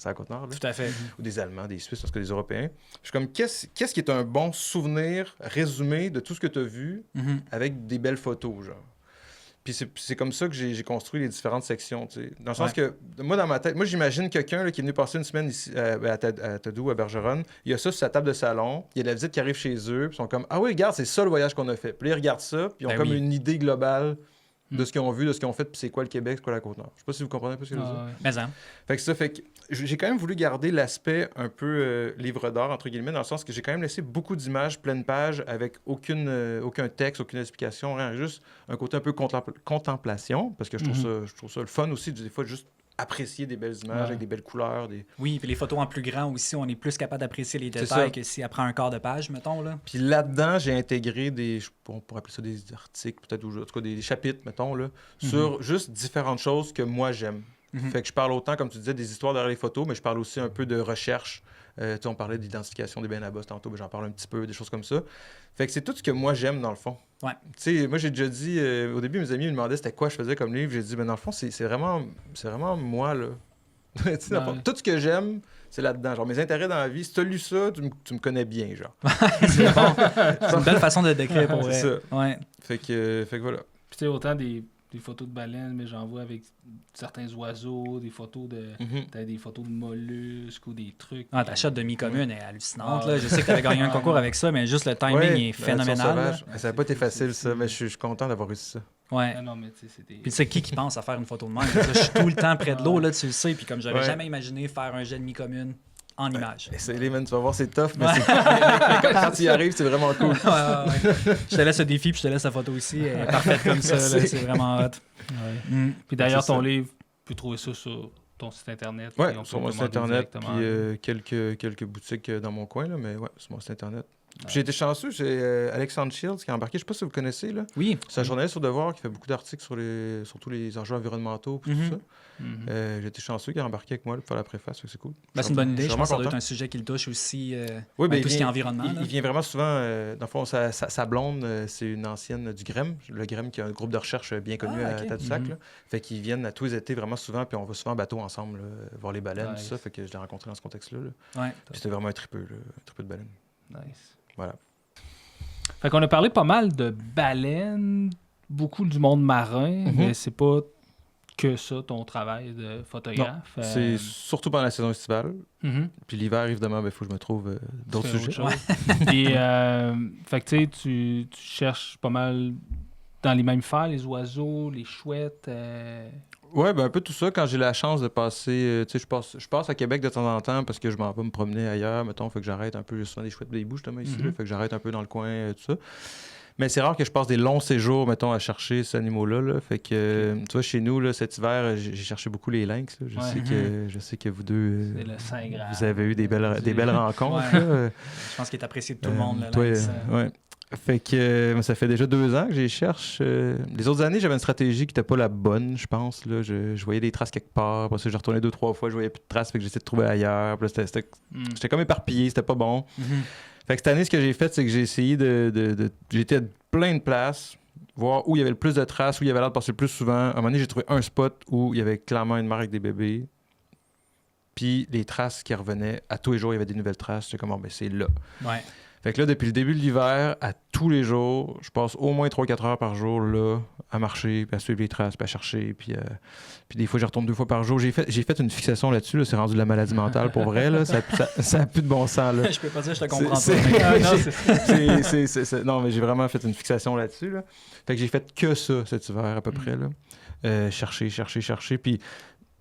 C'est à Côte-Nord, là. Tout à fait. Ou des Allemands, des Suisses, parce que des Européens. Je suis comme, qu'est-ce qui est un bon souvenir résumé de tout ce que tu as vu avec des belles photos, genre? Puis c'est comme ça que j'ai construit les différentes sections, tu sais. Dans le sens que, moi, dans ma tête, j'imagine quelqu'un là, qui est venu passer une semaine ici à Tadoux, à Bergeronne. Il y a ça sur sa table de salon. Il y a de la visite qui arrive chez eux. Puis ils sont comme, ah oui, regarde, c'est ça le voyage qu'on a fait. Puis là, ils regardent ça, puis ils ont une idée globale de ce qu'ils ont vu, de ce qu'ils ont fait, puis c'est quoi le Québec, c'est quoi la Côte-Nord. Je sais pas si vous comprenez un peu ce que je veux dire. Mais ça. Fait que j'ai quand même voulu garder l'aspect un peu livre d'art, entre guillemets, dans le sens que j'ai quand même laissé beaucoup d'images pleine page avec aucun texte, aucune explication, rien, juste un côté un peu contemplation, parce que je trouve ça le fun aussi, des fois, juste apprécier des belles images avec des belles couleurs. Oui, puis les photos en plus grand aussi, on est plus capable d'apprécier les détails que si après un quart de page, mettons. Là. Puis là-dedans, j'ai intégré on pourrait appeler ça des articles, peut-être, ou en tout cas des chapitres, mettons, là, sur juste différentes choses que moi j'aime. Fait que je parle autant, comme tu disais, des histoires derrière les photos, mais je parle aussi un peu de recherche. On parlait d'identification des bains à boss tantôt, j'en parle un petit peu, des choses comme ça. Fait que c'est tout ce que moi j'aime dans le fond. Ouais. Tu sais, moi j'ai déjà dit, au début mes amis me demandaient c'était quoi je faisais comme livre. J'ai dit, dans le fond, c'est vraiment moi, là. Tout ce que j'aime, c'est là-dedans. Genre mes intérêts dans la vie, si tu as lu ça, tu me connais bien, genre. C'est bon. C'est une belle façon de le décrire pour vrai. C'est ça. Ouais. Fait que voilà. Puis tu sais, autant des photos de baleines, mais j'en vois avec certains oiseaux, des photos de des photos de mollusques ou des trucs. Ta shot de mi-commune est hallucinante. Là. Je sais que tu avais gagné un concours avec ça, mais juste le timing est phénoménal. Ça n'a pas été facile, ça, mais je suis content d'avoir réussi ça. Ouais. Ah non, mais tu sais, c'était... Puis tu sais, qui pense à faire une photo de même? Je suis tout le temps près de l'eau, là, tu le sais, puis comme j'aurais jamais imaginé faire un jet de mi-commune en images. Essaye-les, man, tu vas voir, c'est tough, mais quand tu y arrives, c'est vraiment cool. Je te laisse le défi, puis je te laisse la photo aussi. Elle est parfaite comme ça, là, c'est vraiment hot. Puis d'ailleurs, ton livre, tu peux trouver ça sur ton site internet. Oui, sur mon site internet, puis quelques boutiques dans mon coin, là, mais ouais, sur mon site internet. Puis j'ai été chanceux, j'ai Alexandre Shields qui a embarqué, je ne sais pas si vous le connaissez, là. Oui. C'est un journaliste sur Devoir qui fait beaucoup d'articles sur tous les enjeux environnementaux et tout ça. J'ai été chanceux qu'il a embarqué avec moi là, pour faire la préface, c'est cool. C'est une bonne idée, je pense que ça doit être un sujet qui le touche aussi, tout ce qui est environnement. Il vient vraiment souvent, dans le fond, sa blonde, c'est une ancienne du GREM, le GREM qui est un groupe de recherche bien connu à Tadoussac. Fait qu'ils viennent à tous les étés vraiment souvent, puis on va souvent en bateau ensemble, là, voir les baleines, tout ça, fait que je l'ai rencontré dans ce contexte-là. Là. Ouais. Puis c'était vraiment un tripeux de baleines. Nice. Voilà. Fait qu'on a parlé pas mal de baleines, beaucoup du monde marin, mais c'est pas que ça, ton travail de photographe. C'est surtout pendant la saison estivale. Puis l'hiver, évidemment, il faut que je me trouve d'autres sujets. Puis, fait que tu cherches pas mal dans les mammifères, les oiseaux, les chouettes. Ouais, ben un peu tout ça. Quand j'ai la chance de passer, tu sais, je passe à Québec de temps en temps parce que je m'en vais me promener ailleurs, mettons, fait que j'arrête un peu, j'ai souvent des chouettes des hiboux justement ici, là, fait que j'arrête un peu dans le coin, tout ça. Mais c'est rare que je passe des longs séjours, mettons, à chercher ces animaux-là, là. Fait que, tu vois, chez nous, là, cet hiver, j'ai cherché beaucoup les lynx, là. Je sais que vous deux, vous avez eu des belles rencontres. Je pense qu'il est apprécié de tout le monde, le lynx. Ouais. Fait que ça fait déjà 2 ans que je les cherche. Les autres années, j'avais une stratégie qui n'était pas la bonne, je pense. Là. Je voyais des traces quelque part. Parce que je retournais 2-3 fois, je voyais plus de traces. Fait que j'essayais de trouver ailleurs. Puis là, j'étais comme éparpillé, c'était pas bon. Fait que cette année, ce que j'ai fait, c'est que j'ai essayé j'étais à plein de places, voir où il y avait le plus de traces, où il y avait l'air de passer le plus souvent. À un moment donné, j'ai trouvé un spot où il y avait clairement une mare avec des bébés. Puis les traces qui revenaient, à tous les jours, il y avait des nouvelles traces. J'étais comme, c'est là. Ouais. Fait que là, depuis le début de l'hiver, à tous les jours, je passe au moins 3-4 heures par jour là, à marcher, puis à suivre les traces, puis à chercher. Puis des fois, je retourne 2 fois par jour. J'ai fait une fixation là-dessus. Là, c'est rendu de la maladie mentale pour vrai. Là. Ça a plus de bon sens. Là. Je peux pas dire que je te comprends pas. Non, mais j'ai vraiment fait une fixation là-dessus. Là. Fait que j'ai fait que ça cet hiver à peu près. Là. Chercher. Puis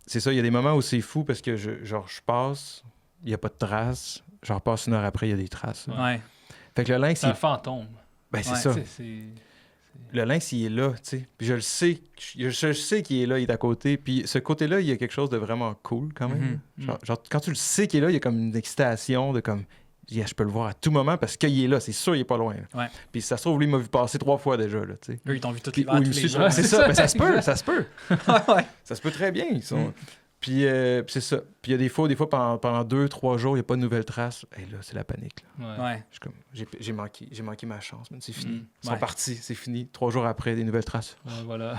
c'est ça, il y a des moments où c'est fou parce que je passe, il n'y a pas de traces. Je repasse 1 heure après, il y a des traces. Ouais. Fait que le lynx, c'est un fantôme. Ben, c'est ça. Le lynx, il est là, tu sais. Puis je le sais. Je sais qu'il est là, il est à côté. Puis ce côté-là, il y a quelque chose de vraiment cool quand même. Genre, quand tu le sais qu'il est là, il y a comme une excitation de comme... je peux le voir à tout moment parce qu'il est là. C'est sûr, il est pas loin. Ouais. Puis ça se trouve, lui, il m'a vu passer 3 fois déjà, là, tu sais. Eux, ils t'ont vu tout l'hiver, tous les jours. C'est ça. Mais ça se peut. Ouais. Ça se peut très bien. Ils sont... Puis c'est ça. Puis il y a des fois pendant 2-3 jours, il n'y a pas de nouvelles traces. Et là, c'est la panique. Là. Ouais. Je suis comme, j'ai manqué ma chance. C'est fini. Ils sont partis, c'est fini. 3 jours après, des nouvelles traces. Ouais, voilà.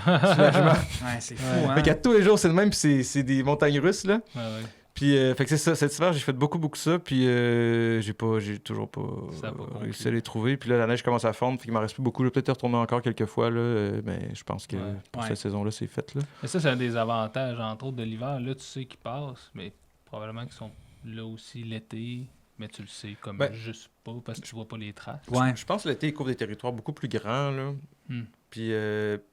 C'est fou, hein? Fait qu'à tous les jours, c'est le même, puis c'est des montagnes russes, là. Ouais. Puis, fait que c'est ça. Cet hiver, j'ai fait beaucoup ça, puis j'ai toujours pas réussi à les trouver. Puis là, la neige commence à fondre, puis il m'en reste plus beaucoup. Je vais peut-être y retourner encore quelques fois, là, mais je pense que pour cette saison-là, c'est fait, là. Mais ça, c'est un des avantages, entre autres, de l'hiver. Là, tu sais qu'ils passent, mais probablement qu'ils sont là aussi l'été, mais tu le sais comme juste pas, parce que tu vois pas les traces. Ouais. Je pense que l'été, il couvre des territoires beaucoup plus grands, là.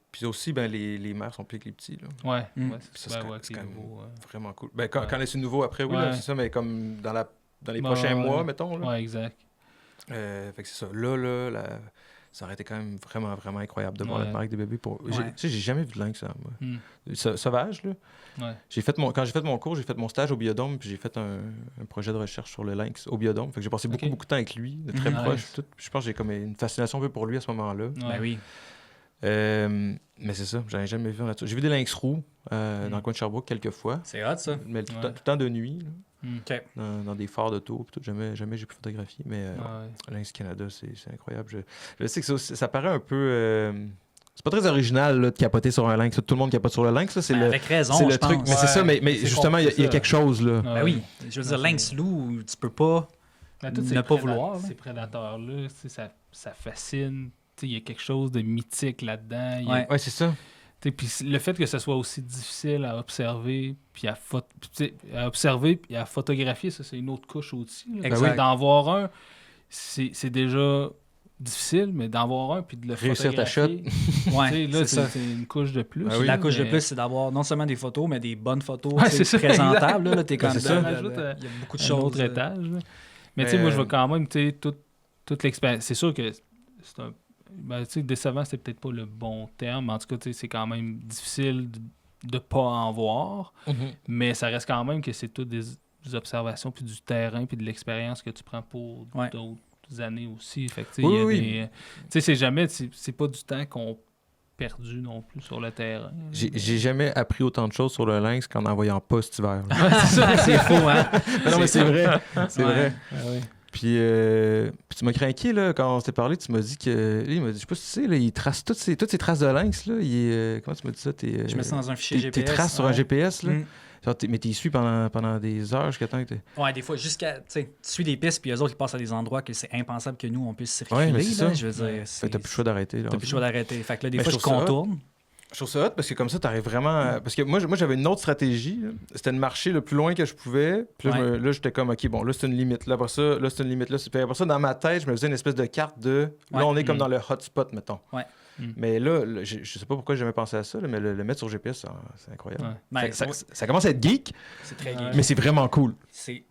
Puis aussi, ben, les mers sont plus que les petits. Là. Ouais, c'est quand même vraiment cool. Ben, quand c'est nouveau après, oui, là, c'est ça, mais comme dans les prochains mois, mettons. Là. Ouais, exact. Fait que c'est ça. Là, ça aurait été quand même vraiment, vraiment incroyable de voir la marque des bébés. J'ai jamais vu de lynx, ça, moi. Sauvage, là. Ouais. Quand j'ai fait mon cours, j'ai fait mon stage au Biodôme, puis j'ai fait un projet de recherche sur le lynx au Biodôme. Fait que j'ai passé beaucoup de temps avec lui, de très proche. Tout. Je pense que j'ai comme une fascination un peu pour lui à ce moment-là. Ben oui. Mais c'est ça, j'en ai jamais vu en nature. J'ai vu des lynx roux dans le coin de Sherbrooke quelques fois. C'est hot, ça. Mais tout le temps de nuit, là, dans des phares d'auto. Jamais j'ai pu photographier, mais Lynx Canada, c'est incroyable. Je sais que ça paraît un peu... c'est pas très original là, de capoter sur un lynx. Tout le monde capote sur le lynx. Ça, avec raison, c'est je truc. pense. Mais c'est ça, mais justement, il y a quelque chose. Là. Ben oui, je veux dire, lynx loup, tu peux pas ne pas vouloir. Ces prédateurs-là, ça fascine. Il y a quelque chose de mythique là-dedans. Ouais, c'est ça. Puis le fait que ce soit aussi difficile à observer, puis à photographier, ça, c'est une autre couche aussi. D'en voir un, c'est déjà difficile, mais d'en voir un, puis de le réussir photographier... ta shot. Ouais, là, c'est une couche de plus. La couche de plus, c'est d'avoir non sellement des photos, mais des bonnes photos présentables. Là, t'es comme ça. Il y a beaucoup de choses. Autre étage. Là. Mais tu sais, moi, je vois quand même toute l'expérience. C'est sûr que c'est un... décevant, c'est peut-être pas le bon terme, mais en tout cas, c'est quand même difficile de pas en voir, mais ça reste quand même que c'est toutes des observations, puis du terrain, puis de l'expérience que tu prends pour d'autres années aussi. Fait que, c'est jamais, c'est pas du temps qu'on perdu non plus sur le terrain. J'ai jamais appris autant de choses sur le lynx qu'en envoyant pas cet hiver. C'est faux, hein? Non, mais c'est vrai. C'est vrai. Ouais. Puis tu m'as craqué là, quand on s'est parlé, tu m'as dit que. Il m'a dit, je sais pas si tu sais, là, il trace toutes ces traces de lynx. Là, comment tu m'as dit ça? Je mets ça dans un fichier GPS. Tes traces sur un GPS. Là. Mais tu y suis pendant des heures jusqu'à temps que tu. Ouais, des fois, tu suis des pistes, puis eux autres, ils passent à des endroits que c'est impensable que nous, on puisse circuler. Ouais, mais c'est ça. Je veux dire, t'as plus le choix d'arrêter. T'as plus le choix d'arrêter. Fait que là, des fois, je contourne. Je trouve ça hot parce que comme ça, t'arrives vraiment... Parce que moi, j'avais une autre stratégie. Là. C'était de marcher le plus loin que je pouvais. Puis là, j'étais comme, OK, bon, là, c'est une limite. Là, après ça, c'est une limite. Là, puis après ça, dans ma tête, je me faisais une espèce de carte de... Là, on est comme dans le hotspot, mettons. Ouais. Mais là, je sais pas pourquoi j'ai jamais pensé à ça, là, mais le mettre sur GPS, c'est incroyable. Ouais. Ça commence à être geek. C'est très geek. Mais c'est vraiment cool. C'est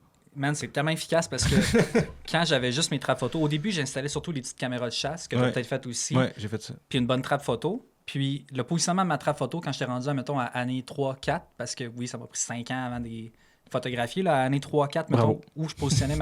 tellement efficace parce que quand j'avais juste mes trappes photo, au début, j'installais surtout les petites caméras de chasse que tu as peut-être fait aussi. Ouais, j'ai fait ça. Puis une bonne trappe photo. Puis le positionnement de ma trappe photo, quand j'étais rendu, mettons, à année 3-4, parce que oui, ça m'a pris 5 ans avant de photographier, là, à année 3-4, mettons, où je positionnais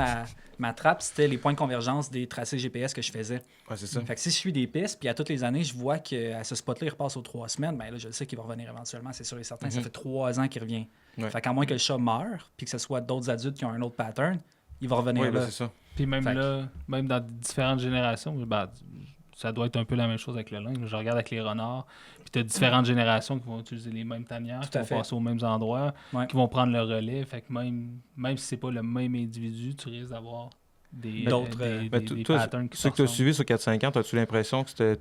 ma trappe, c'était les points de convergence des tracés GPS que je faisais. Ouais, c'est ça. Fait que si je suis des pistes, puis à toutes les années, je vois qu'à ce spot-là, il repasse aux 3 semaines, bien là, je sais qu'il va revenir éventuellement, c'est sûr et certain. Ça fait 3 ans qu'il revient. Ouais. Fait qu'à moins que le chat meure, puis que ce soit d'autres adultes qui ont un autre pattern, il va revenir là. C'est ça. Puis même là, même dans différentes générations, ça doit être un peu la même chose avec le lynx. Je regarde avec les renards, puis tu as différentes générations qui vont utiliser les mêmes tanières, qui vont passer aux mêmes endroits, qui vont prendre le relais. Fait que même si c'est pas le même individu, tu risques d'avoir des patterns qui sont. Ceux que tu as suivis sur 4-5 ans, as-tu l'impression que c'était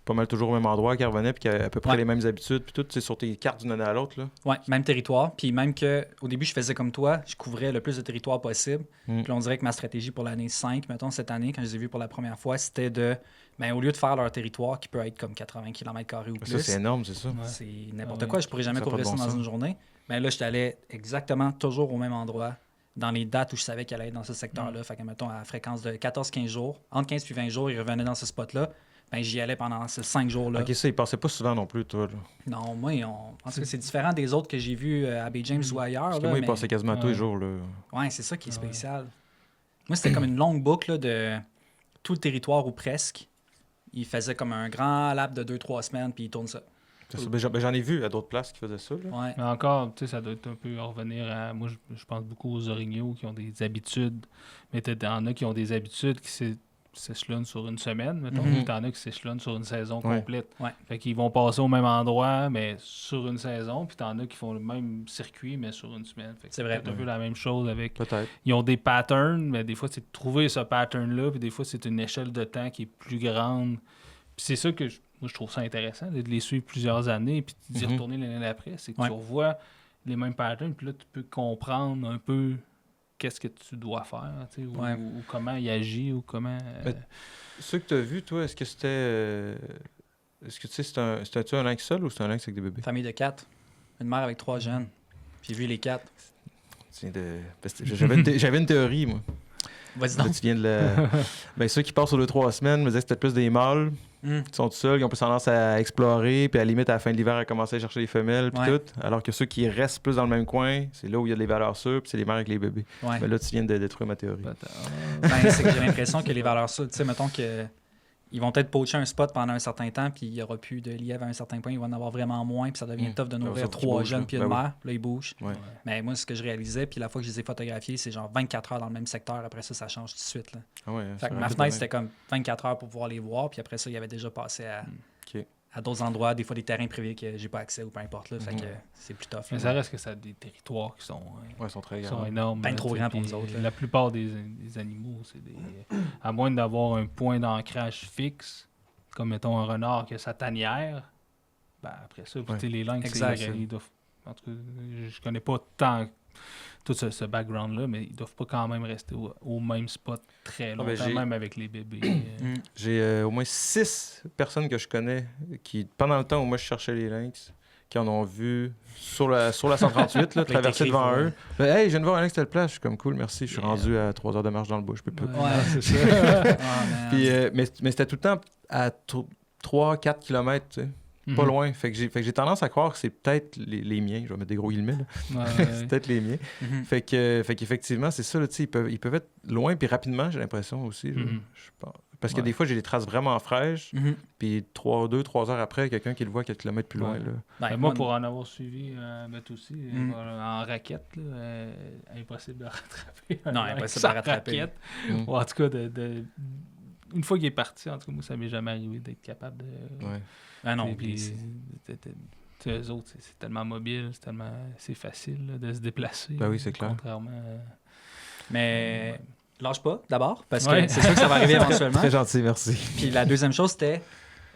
pas mal toujours au même endroit, qui revenait, puis qui a à peu près les mêmes habitudes, puis tout, sur tes cartes d'une année à l'autre? Oui, même territoire. Puis même qu'au début, je faisais comme toi, je couvrais le plus de territoire possible. Puis on dirait que ma stratégie pour l'année 5, mettons, cette année, quand je les ai vus pour la première fois, c'était de, au lieu de faire leur territoire qui peut être comme 80 km² ou plus. Ça, c'est énorme, c'est ça. Ouais. C'est n'importe quoi. Je pourrais jamais couvrir ça dans une journée. Mais là, je allé exactement toujours au même endroit, dans les dates où je savais qu'elle allait être dans ce secteur-là. Fait que, mettons, à fréquence de 14-15 jours, entre 15 et 20 jours, il revenait dans ce spot-là. J'y allais pendant ces 5 jours-là. OK, ça, il passait pas souvent non plus, toi. Là. Non, moi, en tout cas, c'est différent des autres que j'ai vus à Bay James ou ailleurs. Parce que moi, il passait quasiment tous les jours. Là. Ouais, c'est ça qui est spécial. Moi, c'était comme une longue boucle là, de tout le territoire ou presque. Il faisait comme un grand lap de 2-3 semaines, puis il tourne ça. J'en ai vu à d'autres places qui faisaient ça. Là. Ouais. Mais encore, tu sais, ça doit être un peu revenir à... Moi, je pense beaucoup aux orignaux qui ont des habitudes. Mais il y en a qui ont des habitudes qui s'échelonnent sur une semaine, mettons. T'en as qui s'échelonnent sur une saison complète. Ouais. Fait qu'ils vont passer au même endroit, mais sur une saison. Puis t'en as qui font le même circuit, mais sur une semaine. Fait que c'est vrai. C'est un peu la même chose avec... Peut-être. Ils ont des patterns, mais des fois, c'est de trouver ce pattern-là. Puis des fois, c'est une échelle de temps qui est plus grande. Puis c'est ça que moi, je trouve ça intéressant, de les suivre plusieurs années puis d'y retourner l'année d'après. C'est que tu revois les mêmes patterns, puis là, tu peux comprendre un peu qu'est-ce que tu dois faire, ou comment il agit, ou comment... Ceux que tu as vus, toi, est-ce que c'était... Est-ce que tu sais, c'était un lynx seul ou c'était un lynx avec des bébés? Famille de 4. Une mère avec 3 jeunes. J'ai vu les 4. J'avais une théorie, moi. Vas-y donc. Là, tu viens de le... ceux qui passent sur 2-3 semaines me disaient que c'était plus des mâles qui sont tout seuls, qui ont plus tendance à explorer, puis à la limite, à la fin de l'hiver, à commencer à chercher les femelles, puis tout. Alors que ceux qui restent plus dans le même coin, c'est là où il y a des valeurs sûres, puis c'est les mères avec les bébés. Mais là, tu viens de détruire ma théorie. C'est que j'ai l'impression que les valeurs sûres, tu sais, mettons que ils vont peut-être poacher un spot pendant un certain temps, puis il n'y aura plus de lièvre à un certain point, ils vont en avoir vraiment moins, puis ça devient tough de nourrir 3 jeunes puis une mère, puis là, ils bougent. Mais moi, ce que je réalisais, puis la fois que je les ai photographiés, c'est genre 24 heures dans le même secteur, après ça change tout de suite. Là. Fait que ma fenêtre, c'était comme 24 heures pour pouvoir les voir, puis après ça, il avait déjà passé à d'autres endroits, des fois des terrains privés que j'ai pas accès ou peu importe. Là, fait que c'est plus tough. Mais ça reste que ça a des territoires qui sont, sont très grands. Sont énormes. Ben trop grands pour nous autres. La plupart des animaux, c'est des... à moins d'avoir un point d'ancrage fixe, comme mettons un renard qui a sa tanière, ben après ça, les lynx, ils doivent... En tout cas, je connais pas tant tout ce background-là, mais ils doivent pas quand même rester au même spot très longtemps, même avec les bébés. J'ai au moins 6 personnes que je connais qui, pendant le temps où moi je cherchais les lynx, qui en ont vu sur la 138, là, traverser devant eux. Hey, je viens de voir un lynx telle place. Je suis comme cool, merci. Je suis rendu à 3 heures de marche dans le bois. Je peux plus. C'est ça. Puis, mais c'était tout le temps à 3-4 km, tu sais. Pas loin. Fait que j'ai tendance à croire que c'est peut-être les miens. Je vais mettre des gros guillemets. C'est peut-être les miens. Fait qu'effectivement, c'est ça. Là, ils peuvent être loin puis rapidement, j'ai l'impression aussi. Je pense. Parce que des fois, j'ai des traces vraiment fraîches. Puis 2-3 heures après, quelqu'un qui le voit quelques kilomètres plus loin. Là. Moi, pour en avoir suivi, aussi, en raquette, impossible de rattraper. Non, impossible de rattraper. Ou en tout cas, une fois qu'il est parti, en tout cas, moi, ça m'est jamais arrivé d'être capable de... Ah non, puis eux autres, c'est tellement mobile, c'est facile là, de se déplacer. Ben oui, c'est clair. Contrairement Mais lâche pas, d'abord, parce que c'est sûr que ça va arriver éventuellement. Très gentil, merci. Puis la deuxième chose, c'était,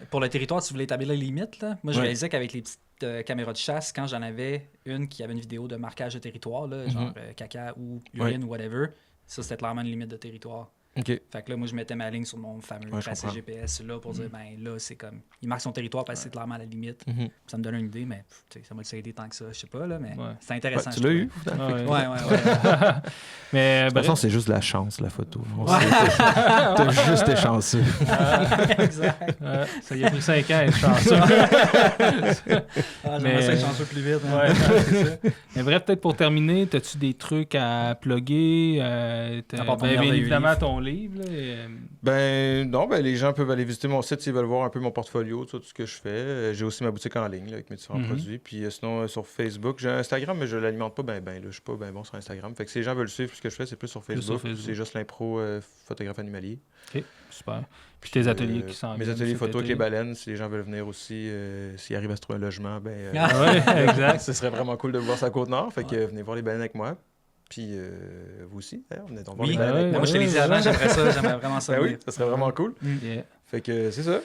pour le territoire, tu voulais établir les limites. Là. Moi, je réalisais qu'avec les petites caméras de chasse, quand j'en avais une qui avait une vidéo de marquage de territoire, là, genre caca ou urine ou whatever, ça, c'était clairement une limite de territoire. Okay. Fait que là, moi, je mettais ma ligne sur mon fameux tracé GPS là pour dire, ben là, c'est comme, il marque son territoire parce que c'est clairement à la limite. Ça me donne une idée, mais ça m'a aidé tant que ça, je sais pas, là, mais c'est intéressant. Tu l'as eu? Ouais. Mais de toute façon, c'est juste de la chance, la photo. T'as juste été chanceux. Exact. Ça y a pris 5 ans à être chanceux. J'aimerais ça être chanceux plus vite. C'est ça. Mais bref, peut-être pour terminer, as-tu des trucs à plugger? Bien évidemment, ton livre. Là, les gens peuvent aller visiter mon site s'ils veulent voir un peu mon portfolio, tout ce que je fais. J'ai aussi ma boutique en ligne là, avec mes différents produits. Puis sinon, sur Facebook, j'ai un Instagram, mais je ne l'alimente pas bien. Je suis pas bien bon sur Instagram. Fait que si les gens veulent suivre ce que je fais, c'est plus sur Facebook. C'est juste l'impro photographe animalier. OK, super. Puis tes ateliers qui sont mes ateliers photo avec les baleines, si les gens veulent venir aussi, s'ils arrivent à se trouver un logement, exact. Ce serait vraiment cool de voir ça à Côte-Nord. Fait que venez voir les baleines avec moi. Puis vous aussi, d'ailleurs, venez donc voir les baleines avec moi. Moi, je te l'ai dit avant, j'aimerais vraiment ça. Oui, ça serait vraiment cool. Fait que c'est ça.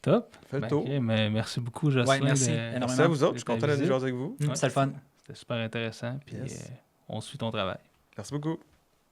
Top. Fait le tour. Mais merci beaucoup, Jocelyn. Merci. Merci à vous autres. Je suis content d'être jouer avec vous. C'était le fun. C'était super intéressant. Puis on suit ton travail. Merci beaucoup.